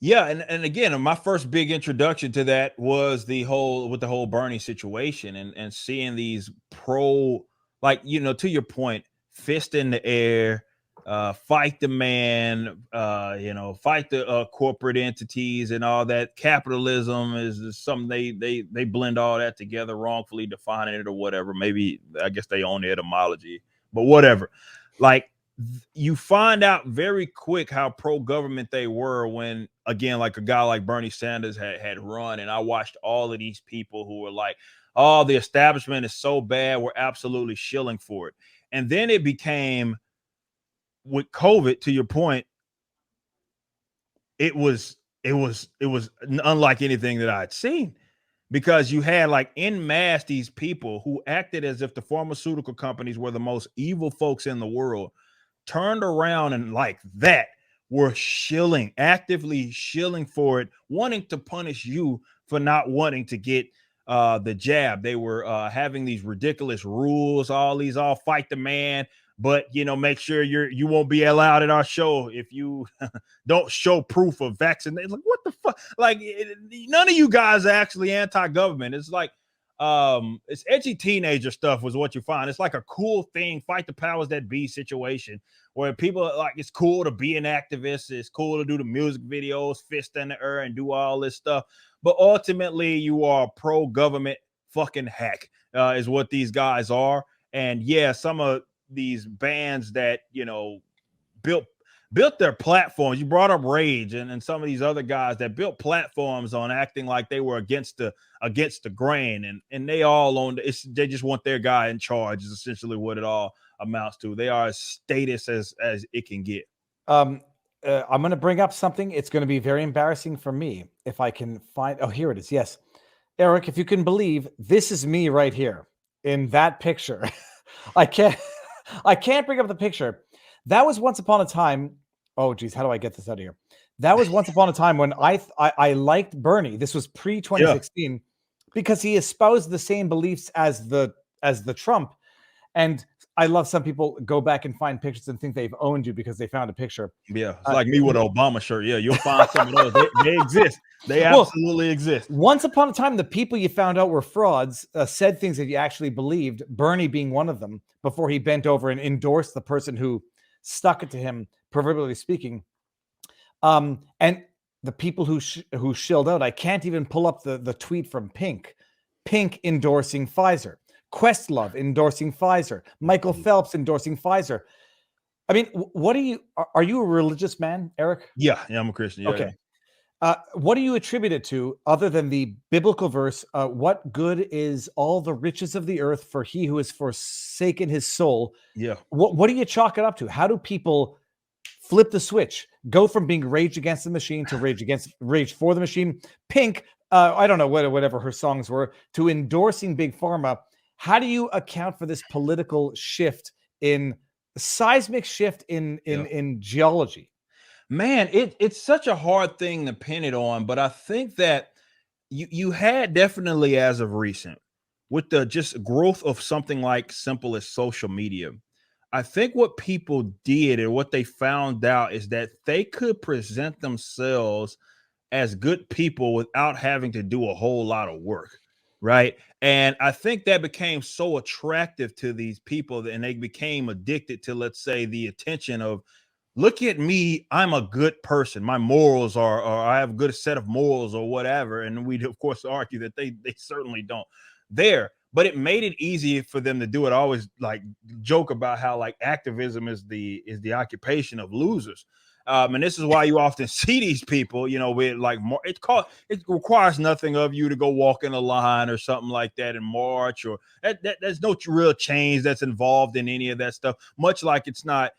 Yeah, and again, my first big introduction to that was the whole Bernie situation, and seeing these like, you know, to your point, fist in the air, fight the man, fight the corporate entities and all that. Capitalism is something they blend all that together, wrongfully defining it or whatever. Maybe I guess they own the etymology, but whatever. Like you find out very quick how pro-government they were when, again, like a guy like Bernie Sanders had run, and I watched all of these people who were like, oh, the establishment is so bad, we're absolutely shilling for it. And then it became, with COVID, to your point, it was unlike anything that I'd seen, because you had like en masse these people who acted as if the pharmaceutical companies were the most evil folks in the world, turned around and like that were actively shilling for it, wanting to punish you for not wanting to get the jab. They were having these ridiculous rules, all fight the man, but make sure you won't be allowed at our show if you don't show proof of vaccination. Like, what the fuck? Like, none of you guys are actually anti-government. It's like it's edgy teenager stuff was what you find. It's like a cool thing, fight the powers that be situation, where people are like, it's cool to be an activist, it's cool to do the music videos, fist in the air and do all this stuff, but ultimately you are a pro-government fucking hack, is what these guys are. And yeah, some of these bands that built their platforms. You brought up Rage and some of these other guys that built platforms on acting like they were against the grain, and they all own it. They just want their guy in charge is essentially what it all amounts to. They are as status as it can get. I'm going to bring up something. It's going to be very embarrassing for me if I can find. Oh, here it is. Yes, Eric, if you can believe, this is me right here in that picture. I can't bring up the picture. That was once upon a time. Oh, geez, how do I get this out of here? That was once upon a time when I liked Bernie. This was pre-2016, because he espoused the same beliefs as the Trump. And I love some people go back and find pictures and think they've owned you because they found a picture. Yeah, it's like me with an Obama shirt. Yeah, you'll find some of those. They exist. They absolutely exist. Once upon a time, the people you found out were frauds said things that you actually believed, Bernie being one of them, before he bent over and endorsed the person who stuck it to him, proverbially speaking. And the people who shilled out, I can't even pull up the tweet from Pink endorsing Pfizer. Questlove endorsing Pfizer. Michael Phelps endorsing Pfizer. I mean, what are you a religious man, Eric? Yeah, I'm a Christian. Yeah, okay. Yeah. What do you attribute it to other than the biblical verse? What good is all the riches of the earth for he who has forsaken his soul? Yeah. What do you chalk it up to? How do people flip the switch, go from being rage against the machine to rage for the machine? Pink, I don't know whatever her songs were, to endorsing big pharma. How do you account for this political shift seismic shift in geology? Man, it's such a hard thing to pin it on, but I think that you had definitely, as of recent, with the just growth of something like simple as social media, I think what people did and what they found out is that they could present themselves as good people without having to do a whole lot of work, right? And I think that became so attractive to these people, and they became addicted to, let's say, the attention of, look at me, I'm a good person, my morals are, or I have a good set of morals or whatever. And we'd of course argue that they certainly don't there, but it made it easy for them to do it. I always like joke about how like activism is the occupation of losers. And this is why you often see these people, with like more, it requires nothing of you to go walk in a line or something like that in March, or there's no real change that's involved in any of that stuff, much like it's not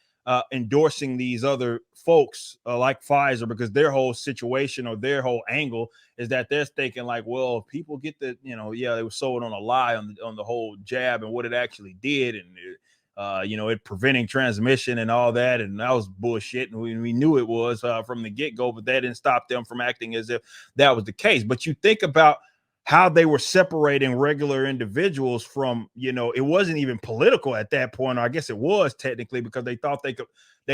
endorsing these other folks like Pfizer, because their whole situation or their whole angle is that they're thinking like, well, if people get the, they were sold on a lie on the whole jab and what it actually did, and it preventing transmission and all that, and that was bullshit, and we knew it was from the get-go, but that didn't stop them from acting as if that was the case. But you think about how they were separating regular individuals from, it wasn't even political at that point, or I guess it was technically, because they thought they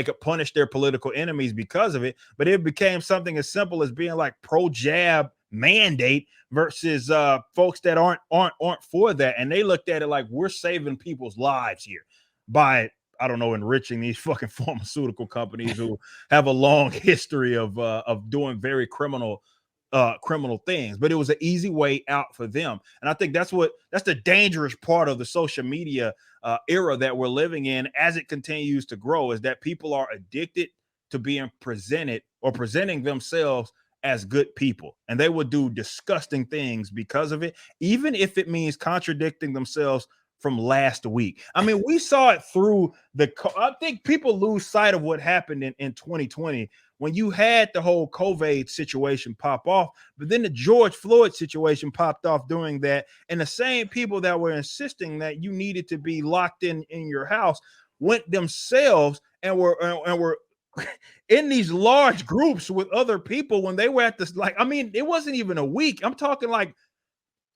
could punish their political enemies because of it. But it became something as simple as being like pro-jab mandate versus folks that aren't for that, and they looked at it like, we're saving people's lives here by I don't know, enriching these fucking pharmaceutical companies who have a long history of doing very criminal things. But it was an easy way out for them. And I think that's the dangerous part of the social media era that we're living in as it continues to grow, is that people are addicted to being presented or presenting themselves as good people, and they would do disgusting things because of it, even if it means contradicting themselves from last week. I mean, we saw it through I think people lose sight of what happened in 2020 when you had the whole COVID situation pop off, but then the George Floyd situation popped off during that, and the same people that were insisting that you needed to be locked in your house went themselves and were in these large groups with other people when they were at this, like, I mean, it wasn't even a week. I'm talking like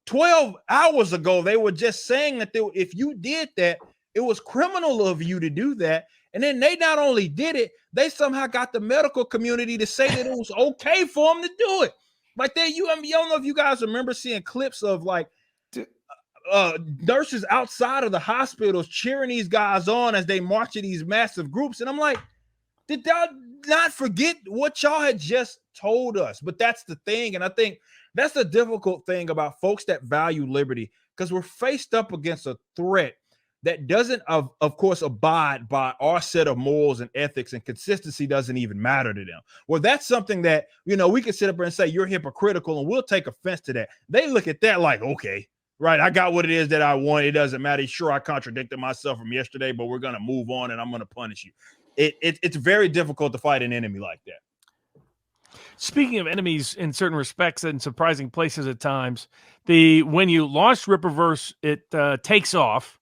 12 hours ago. They were just saying that if you did that, it was criminal of you to do that. And then they not only did it, they somehow got the medical community to say that it was okay for them to do it. Like I don't know if you guys remember seeing clips of like nurses outside of the hospitals cheering these guys on as they march in these massive groups. And I'm like, did y'all not forget what y'all had just told us? But that's the thing. And I think that's the difficult thing about folks that value liberty, because we're faced up against a threat that doesn't, of course, abide by our set of morals and ethics, and consistency doesn't even matter to them. Well, that's something that, we can sit up there and say you're hypocritical, and we'll take offense to that. They look at that like, okay, right, I got what it is that I want. It doesn't matter. Sure, I contradicted myself from yesterday, but we're going to move on, and I'm going to punish you. It's very difficult to fight an enemy like that. Speaking of enemies in certain respects and surprising places at times, when you launch Rippaverse, it takes off,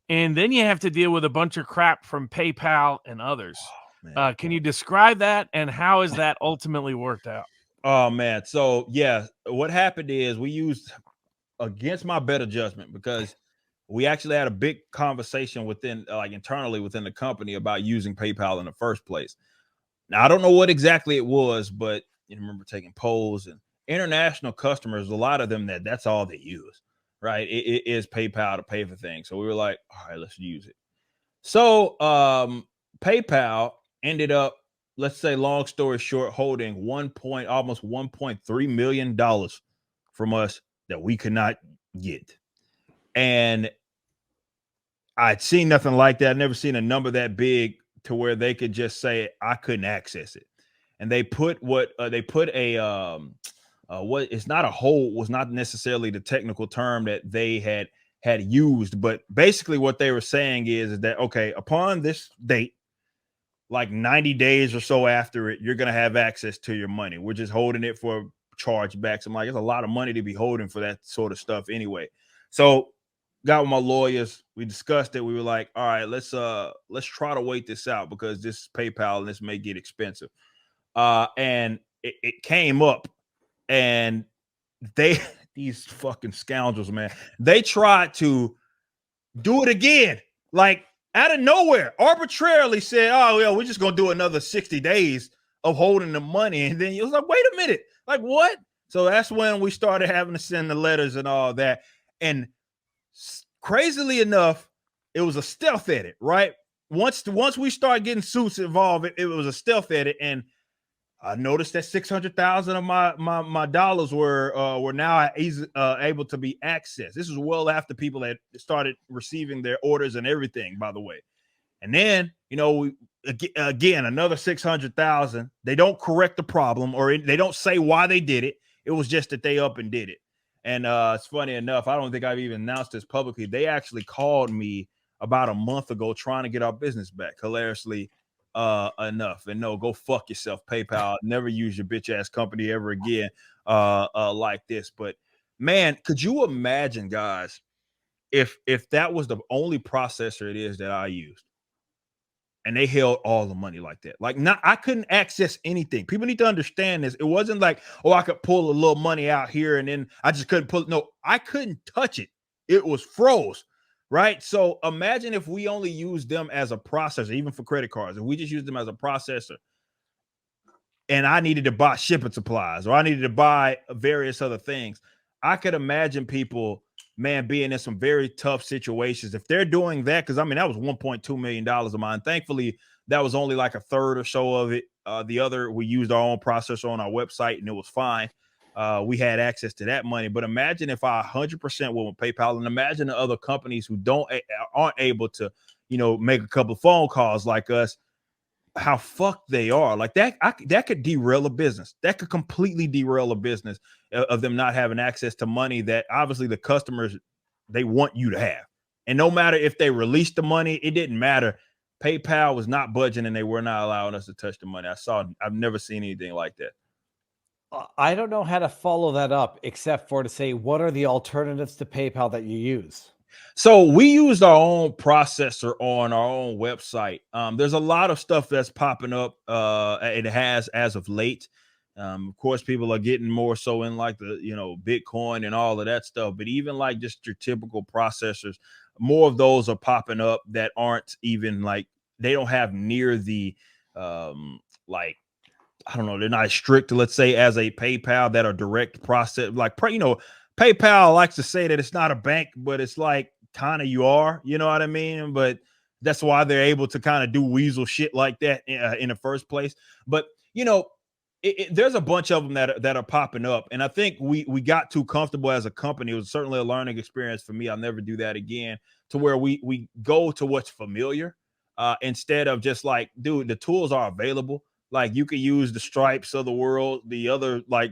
and then you have to deal with a bunch of crap from PayPal and others. Can you describe that, and how has that ultimately worked out? Oh, man. So, yeah, what happened is we used, against my better judgment, because we actually had a big conversation internally within the company about using PayPal in the first place. Now, I don't know what exactly it was, but you remember taking polls, and international customers, a lot of them that's all they use, right? It is PayPal to pay for things. So we were like, all right, let's use it. So PayPal ended up, let's say, long story short, holding almost $1.3 million from us that we could not get. And I'd seen nothing like that. I'd never seen a number that big to where they could just say I couldn't access it. And they put it's not a hold, was not necessarily the technical term that they had used, but basically what they were saying is that, okay, upon this date, like 90 days or so after it, you're going to have access to your money. We're just holding it for chargebacks. I'm like, it's a lot of money to be holding for that sort of stuff anyway. So got with my lawyers, we discussed it. We were like, all right, let's try to wait this out, because this is PayPal and this may get expensive. And it came up, and these fucking scoundrels, man, they tried to do it again, like out of nowhere, arbitrarily said, oh, yeah, we're just gonna do another 60 days of holding the money. And then it was like, wait a minute, like what? So that's when we started having to send the letters and all that. And crazily enough, it was a stealth edit, right? Once we started getting suits involved, it was a stealth edit, and I noticed that 600,000 of my dollars were now able to be accessed. This was well after people had started receiving their orders and everything, by the way. And then, again, another 600,000. They don't correct the problem, or they don't say why they did it. It was just that they up and did it. And it's funny enough, I don't think I've even announced this publicly. They actually called me about a month ago trying to get our business back, hilariously enough. And no, go fuck yourself, PayPal. Never use your bitch ass company ever again like this. But man, could you imagine, guys, if that was the only processor it is that I used, and they held all the money like that? Like, I couldn't access anything. People need to understand this. It wasn't like, oh, I could pull a little money out here and then I just couldn't pull it. No, I couldn't touch it. It was froze, right? So imagine if we only used them as a processor, even for credit cards. If we just used them as a processor, and I needed to buy shipping supplies, or I needed to buy various other things, I could imagine people man, being in some very tough situations. If they're doing that, because I mean, that was $1.2 million of mine. Thankfully, that was only like a third or so of it. The other, we used our own processor on our website and it was fine. We had access to that money. But imagine if I 100% went with PayPal, and imagine the other companies who aren't able to, make a couple of phone calls like us, how fucked they are. Like that, that could derail a business. That could completely derail a business of them not having access to money that obviously the customers, they want you to have. And no matter if they released the money, it didn't matter. PayPal was not budging and they were not allowing us to touch the money. I've never seen anything like that. I don't know how to follow that up except for to say, what are the alternatives to PayPal that you use? So we used our own processor on our own website. There's a lot of stuff that's popping up. It has as of late. Of course, people are getting more so in like the, Bitcoin and all of that stuff. But even like just your typical processors, more of those are popping up that aren't even like, they don't have near the, like, I don't know, they're not as strict, let's say, as a PayPal that are direct process. Like, PayPal likes to say that it's not a bank, but it's like kind of you are, you know what I mean? But that's why they're able to kind of do weasel shit like that in the first place. But, there's a bunch of them that are popping up. And I think we got too comfortable as a company. It was certainly a learning experience for me. I'll never do that again, to where we go to what's familiar instead of just like, dude, the tools are available. Like you could use the Stripes of the world, the other like,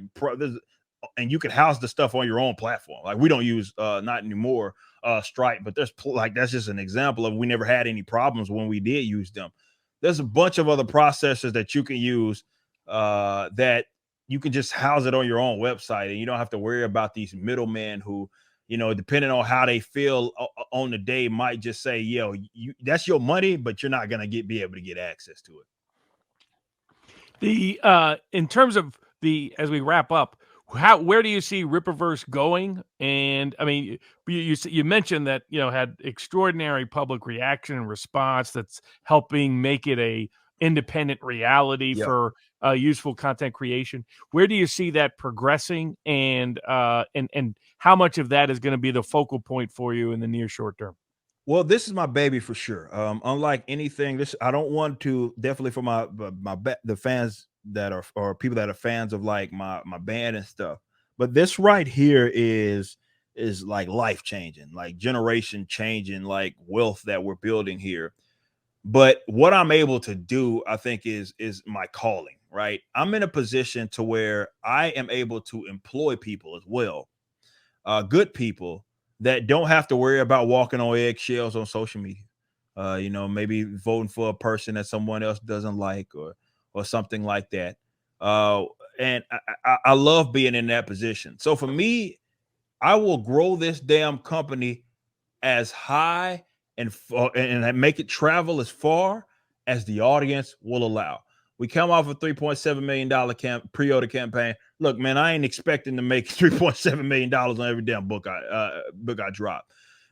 and you could house the stuff on your own platform. Like we don't use not anymore Stripe, but there's like, that's just an example of, we never had any problems when we did use them. There's a bunch of other processors that you can use that you can just house it on your own website, and you don't have to worry about these middlemen who, depending on how they feel on the day, might just say, yo, that's your money, but you're not going to be able to get access to it. In terms of as we wrap up, where do you see Rippaverse going? And I mean, you mentioned that, had extraordinary public reaction and response that's helping make it a independent reality for useful content creation. Where do you see that progressing, and how much of that is going to be the focal point for you in the near short term? Well, this is my baby for sure. Unlike anything, I don't want to, definitely for the fans that are, or people that are fans of like my band and stuff. But this right here is like life changing, like generation changing, like wealth that we're building here. But what I'm able to do, I think, is my calling, right? I'm in a position to where I am able to employ people as well, good people that don't have to worry about walking on eggshells on social media. Maybe voting for a person that someone else doesn't like, or something like that. And I love being in that position. So for me, I will grow this damn company as high and make it travel as far as the audience will allow. We come off a $3.7 million pre-order campaign. Look, man, I ain't expecting to make $3.7 million on every damn book I drop,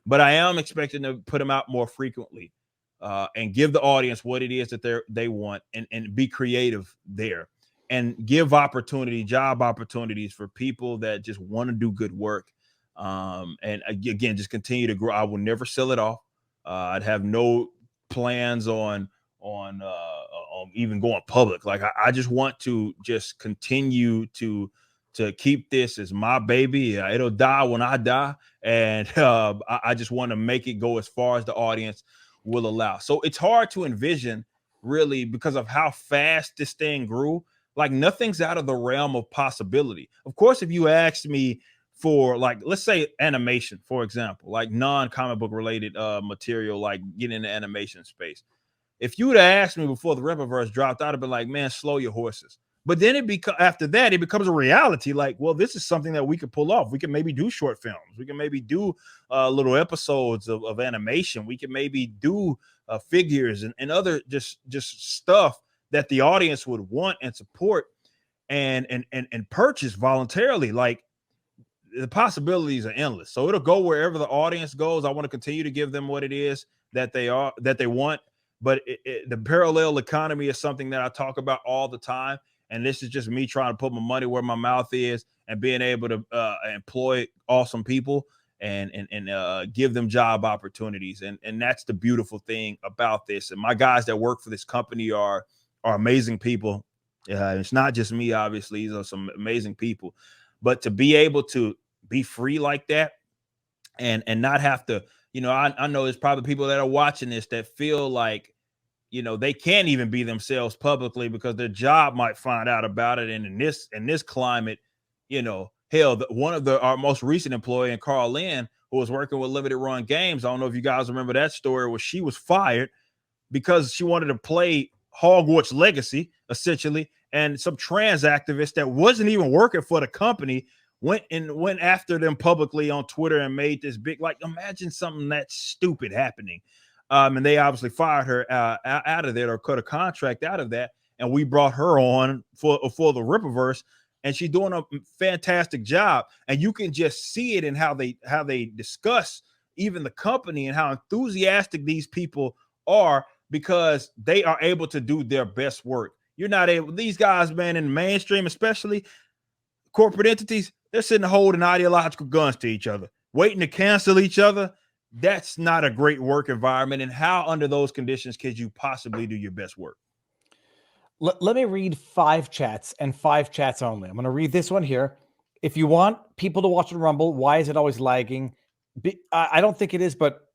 but I am expecting to put them out more frequently and give the audience what it is that they want, and be creative there, and give job opportunities for people that just want to do good work. And again, just continue to grow. I will never sell it off. I'd have no plans on even going public. Like I just want to just continue to keep this as my baby. It'll die when I die, and I just want to make it go as far as the audience will allow. So it's hard to envision, really, because of how fast this thing grew. Like nothing's out of the realm of possibility. Of course, if you asked me for, like, let's say animation, for example, like non-comic book related material, like getting in the animation space, if you would have asked me before the Rippaverse dropped, I'd have been like, man, slow your horses. But then after that, it becomes a reality. Like, well, this is something that we could pull off. We can maybe do short films. We can maybe do little episodes of animation. We can maybe do figures and other just stuff that the audience would want and support and purchase voluntarily. Like, the possibilities are endless. So it'll go wherever the audience goes. I want to continue to give them what it is that they want. But the parallel economy is something that I talk about all the time. And this is just me trying to put my money where my mouth is and being able to employ awesome people and give them job opportunities. And that's the beautiful thing about this. And my guys that work for this company are amazing people. It's not just me, obviously. These are some amazing people. But to be able to be free like that and not have to, I know there's probably people that are watching this that feel like, they can't even be themselves publicly because their job might find out about it. And in this climate, hell, one of our most recent employee, and Carl Lynn, who was working with Limited Run Games, I don't know if you guys remember that story, where she was fired because she wanted to play Hogwarts Legacy, essentially, and some trans activist that wasn't even working for the company went after them publicly on Twitter and made this big, like, imagine something that stupid happening. And they obviously fired her out of there, or cut a contract out of that. And we brought her on for the Rippaverse, and she's doing a fantastic job. And you can just see it in how they discuss even the company and how enthusiastic these people are, because they are able to do their best work. You're not able, these guys, man, in the mainstream, especially corporate entities, they're sitting holding ideological guns to each other, waiting to cancel each other. That's not a great work environment. And how under those conditions could you possibly do your best work? Let me read 5 chats, and 5 chats only. I'm going to read this one here. If you want people to watch on Rumble, why is it always lagging? I don't think it is, but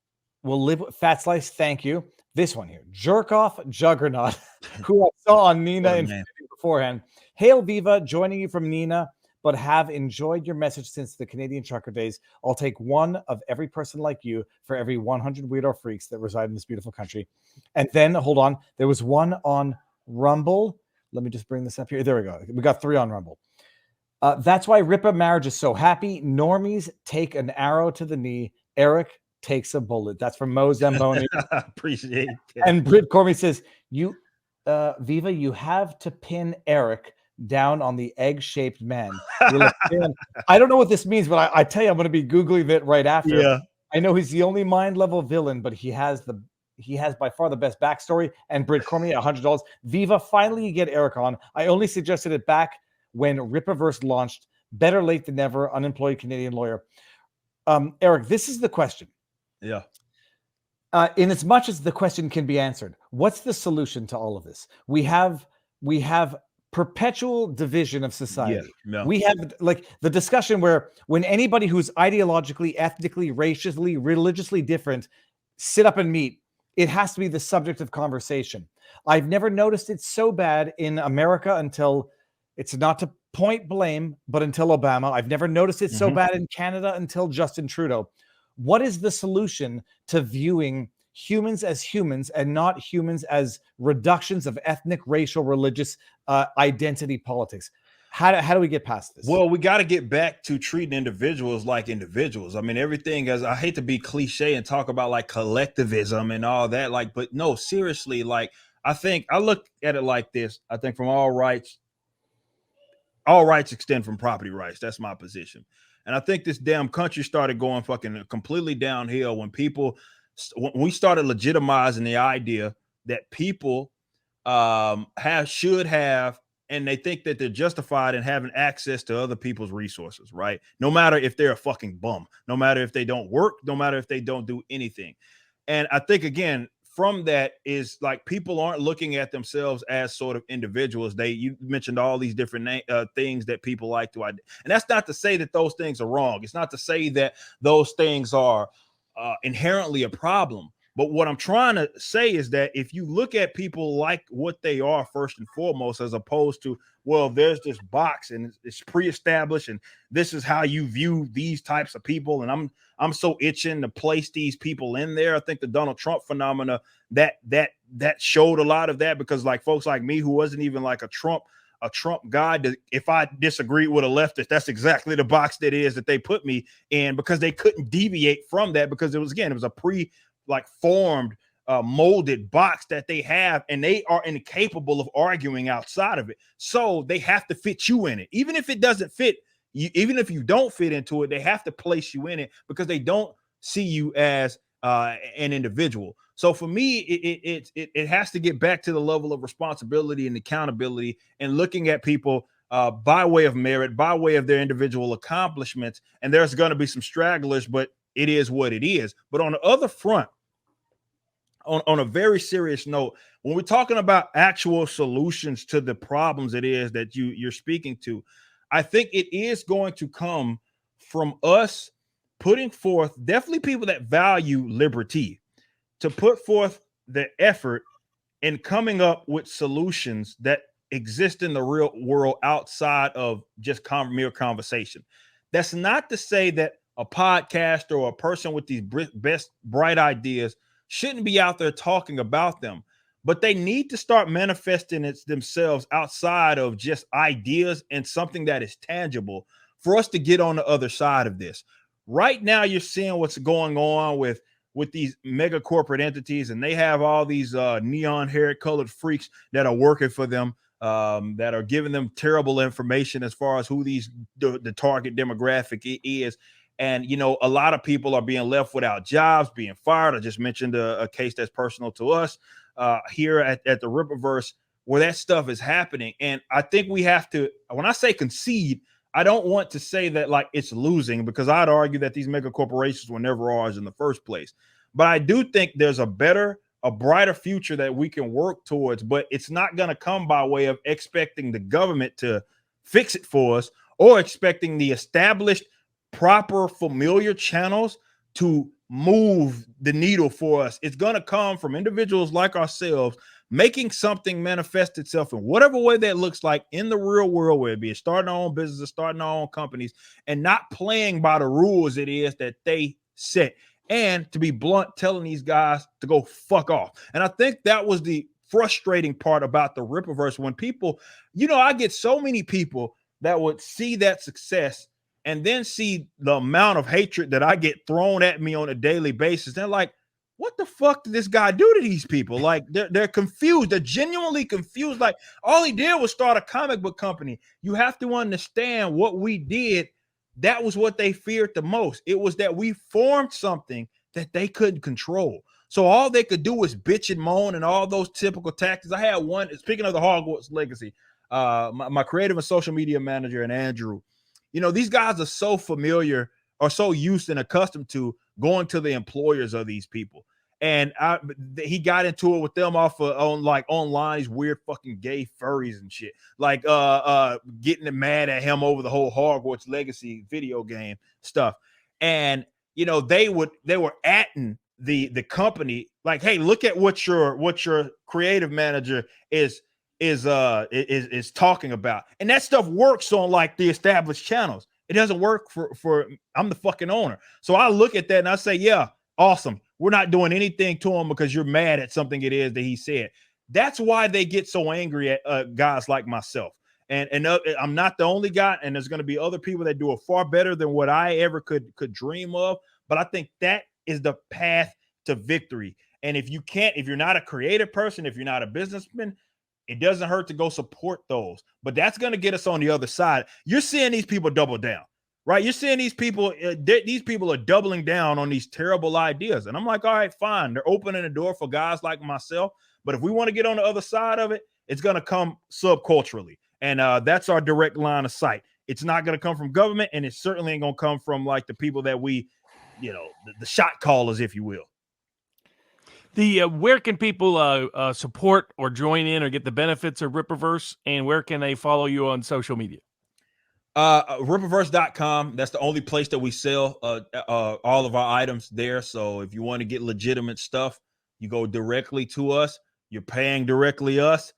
we'll live with Fat Slice. Thank you. This one here, Jerk Off Juggernaut, who I saw on Nina Infinity beforehand. Hail Viva, joining you from Nina, but have enjoyed your message since the Canadian trucker days. I'll take one of every person like you for every 100 weirdo freaks that reside in this beautiful country. And then, hold on, there was one on Rumble. Let me just bring this up here. There we go. We got 3 on Rumble. That's why Rippa marriage is so happy. Normies take an arrow to the knee. Eric takes a bullet. That's from Mo Zamboni. Appreciate it. And Britt Cormy says, Viva, you have to pin Eric down on the egg-shaped man. I don't know what this means, but I tell you, I'm going to be Googling it right after. Yeah. I know he's the only mind-level villain, but he has by far the best backstory. And Britt Cormy, $100. Viva, finally you get Eric on. I only suggested it back when Rippaverse launched. Better late than never, unemployed Canadian lawyer. Eric, this is the question. Yeah. In as much as the question can be answered, what's the solution to all of this? We have perpetual division of society. Yeah, no. We have like the discussion where when anybody who's ideologically, ethnically, racially, religiously different sit up and meet, it has to be the subject of conversation. I've never noticed it so bad in America until, it's not to point blame, but until Obama. I've never noticed it so bad in Canada until Justin Trudeau. What is the solution to viewing humans as humans and not humans as reductions of ethnic, racial, religious identity politics? How do we get past this? Well, we got to get back to treating individuals like individuals. I mean, everything, as I hate to be cliche and talk about like collectivism and all that, like, but no, seriously, like, I look at it like this. I think from all rights extend from property rights. That's my position. And I think this damn country started going fucking completely downhill when we started legitimizing the idea that people should have, and they think that they're justified in having access to other people's resources, right? No matter if they're a fucking bum, no matter if they don't work, no matter if they don't do anything. And I think, again, from that is like people aren't looking at themselves as sort of individuals. You mentioned all these different things that people like to, and that's not to say that those things are wrong. It's not to say that those things are inherently a problem. But what I'm trying to say is that if you look at people like what they are first and foremost, as opposed to, well, there's this box and it's pre-established and this is how you view these types of people, and I'm so itching to place these people in there. I think the Donald Trump phenomena that showed a lot of that, because like folks like me who wasn't even like a Trump guy, if I disagreed with a leftist, that's exactly the box that they put me in, because they couldn't deviate from that, because it was a formed molded box that they have, and they are incapable of arguing outside of it. So they have to fit you in it. Even if it doesn't fit you, even if you don't fit into it, they have to place you in it because they don't see you as an individual. So for me, it has to get back to the level of responsibility and accountability, and looking at people by way of merit, by way of their individual accomplishments. And there's going to be some stragglers, but it is what it is. But on the other front, on a very serious note, when we're talking about actual solutions to the problems it is that you're speaking to, I think it is going to come from us putting forth, definitely people that value liberty, to put forth the effort in coming up with solutions that exist in the real world outside of just mere conversation. That's not to say that a podcaster or a person with these best bright ideas shouldn't be out there talking about them, but they need to start manifesting it themselves outside of just ideas and something that is tangible for us to get on the other side of this. Right now, you're seeing what's going on with these mega corporate entities, and they have all these neon hair colored freaks that are working for them, that are giving them terrible information as far as who the target demographic is. And, you know, a lot of people are being left without jobs, being fired. I just mentioned a case that's personal to us here at the Rippaverse, where that stuff is happening. And I think we have to, when I say concede, I don't want to say that like it's losing, because I'd argue that these mega corporations were never ours in the first place. But I do think there's a brighter future that we can work towards, but it's not going to come by way of expecting the government to fix it for us, or expecting the established, proper, familiar channels to move the needle for us. It's going to come from individuals like ourselves making something manifest itself in whatever way that looks like in the real world, where it be starting our own businesses, starting our own companies, and not playing by the rules it is that they set. And to be blunt, telling these guys to go fuck off. And I think that was the frustrating part about the Rippaverse, when people, you know, I get so many people that would see that success and then see the amount of hatred that I get thrown at me on a daily basis. They're like, what the fuck did this guy do to these people? Like, they're confused. They're genuinely confused. Like, all he did was start a comic book company. You have to understand what we did. That was what they feared the most. It was that we formed something that they couldn't control. So all they could do was bitch and moan and all those typical tactics. I had one, speaking of the Hogwarts legacy, my creative and social media manager, and Andrew, you know, these guys are so familiar or so used and accustomed to going to the employers of these people. And he got into it with them online, these weird fucking gay furries and shit, like getting mad at him over the whole Hogwarts Legacy video game stuff. And, you know, they were atting the company like, hey, look at what your creative manager is talking about. And that stuff works on like the established channels. It doesn't work for I'm the fucking owner. So I look at that and I say, yeah, awesome. We're not doing anything to him because you're mad at something it is that he said. That's why they get so angry at guys like myself. And I'm not the only guy, and there's going to be other people that do it far better than what I ever could dream of. But I think that is the path to victory. And if you're not a creative person, if you're not a businessman, it doesn't hurt to go support those. But that's going to get us on the other side. You're seeing these people double down, right? You're seeing these people are doubling down on these terrible ideas. And I'm like, all right, fine. They're opening the door for guys like myself. But if we want to get on the other side of it, it's going to come subculturally. And that's our direct line of sight. It's not going to come from government, and it certainly ain't going to come from like the people that we, you know, the shot callers, if you will. Where can people support or join in or get the benefits of Rippaverse, and where can they follow you on social media? Rippaverse.com. That's the only place that we sell all of our items there. So if you want to get legitimate stuff, you go directly to us. You're paying directly us,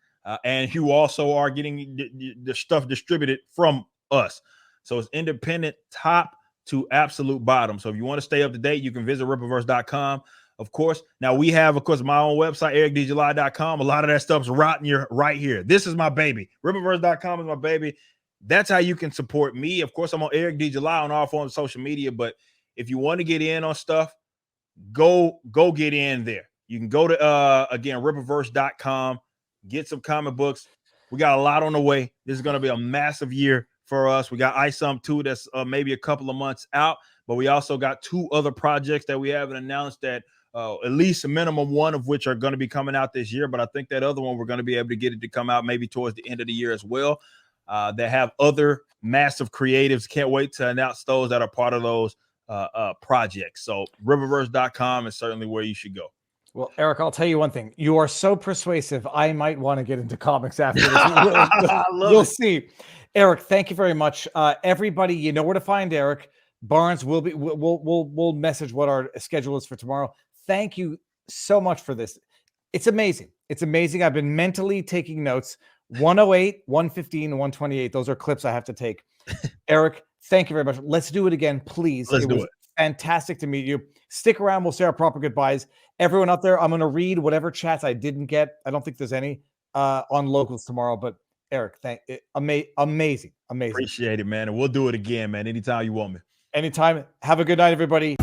and you also are getting the stuff distributed from us. So it's independent, top to absolute bottom. So if you want to stay up to date, you can visit Rippaverse.com. Of course. Now we have, of course, my own website, ericdjuly.com. A lot of that stuff's rotting right here. This is my baby. Rippaverse.com is my baby. That's how you can support me. Of course, I'm on Eric D. July on all forms of social media. But if you want to get in on stuff, go get in there. You can go to, again, Rippaverse.com, get some comic books. We got a lot on the way. This is going to be a massive year for us. We got ISOM 2 that's maybe a couple of months out. But we also got 2 other projects that we haven't announced that at least a minimum one of which are going to be coming out this year. But I think that other one, we're going to be able to get it to come out maybe towards the end of the year as well. That have other massive creatives. Can't wait to announce those that are part of those projects. So Rippaverse.com is certainly where you should go. Well, Eric, I'll tell you one thing. You are so persuasive. I might want to get into comics after this. We'll see. Eric, thank you very much. Everybody, you know where to find Eric. Barnes will be. We'll message what our schedule is for tomorrow. Thank you so much for this. It's amazing. It's amazing. I've been mentally taking notes. 108, 115, 128. Those are clips I have to take. Eric, thank you very much. Let's do it again, please. Let's do it. Fantastic to meet you. Stick around. We'll say our proper goodbyes. Everyone out there, I'm going to read whatever chats I didn't get. I don't think there's any on locals tomorrow, but Eric, amazing. Appreciate it, man. And we'll do it again, man. Anytime you want me. Anytime. Have a good night, everybody.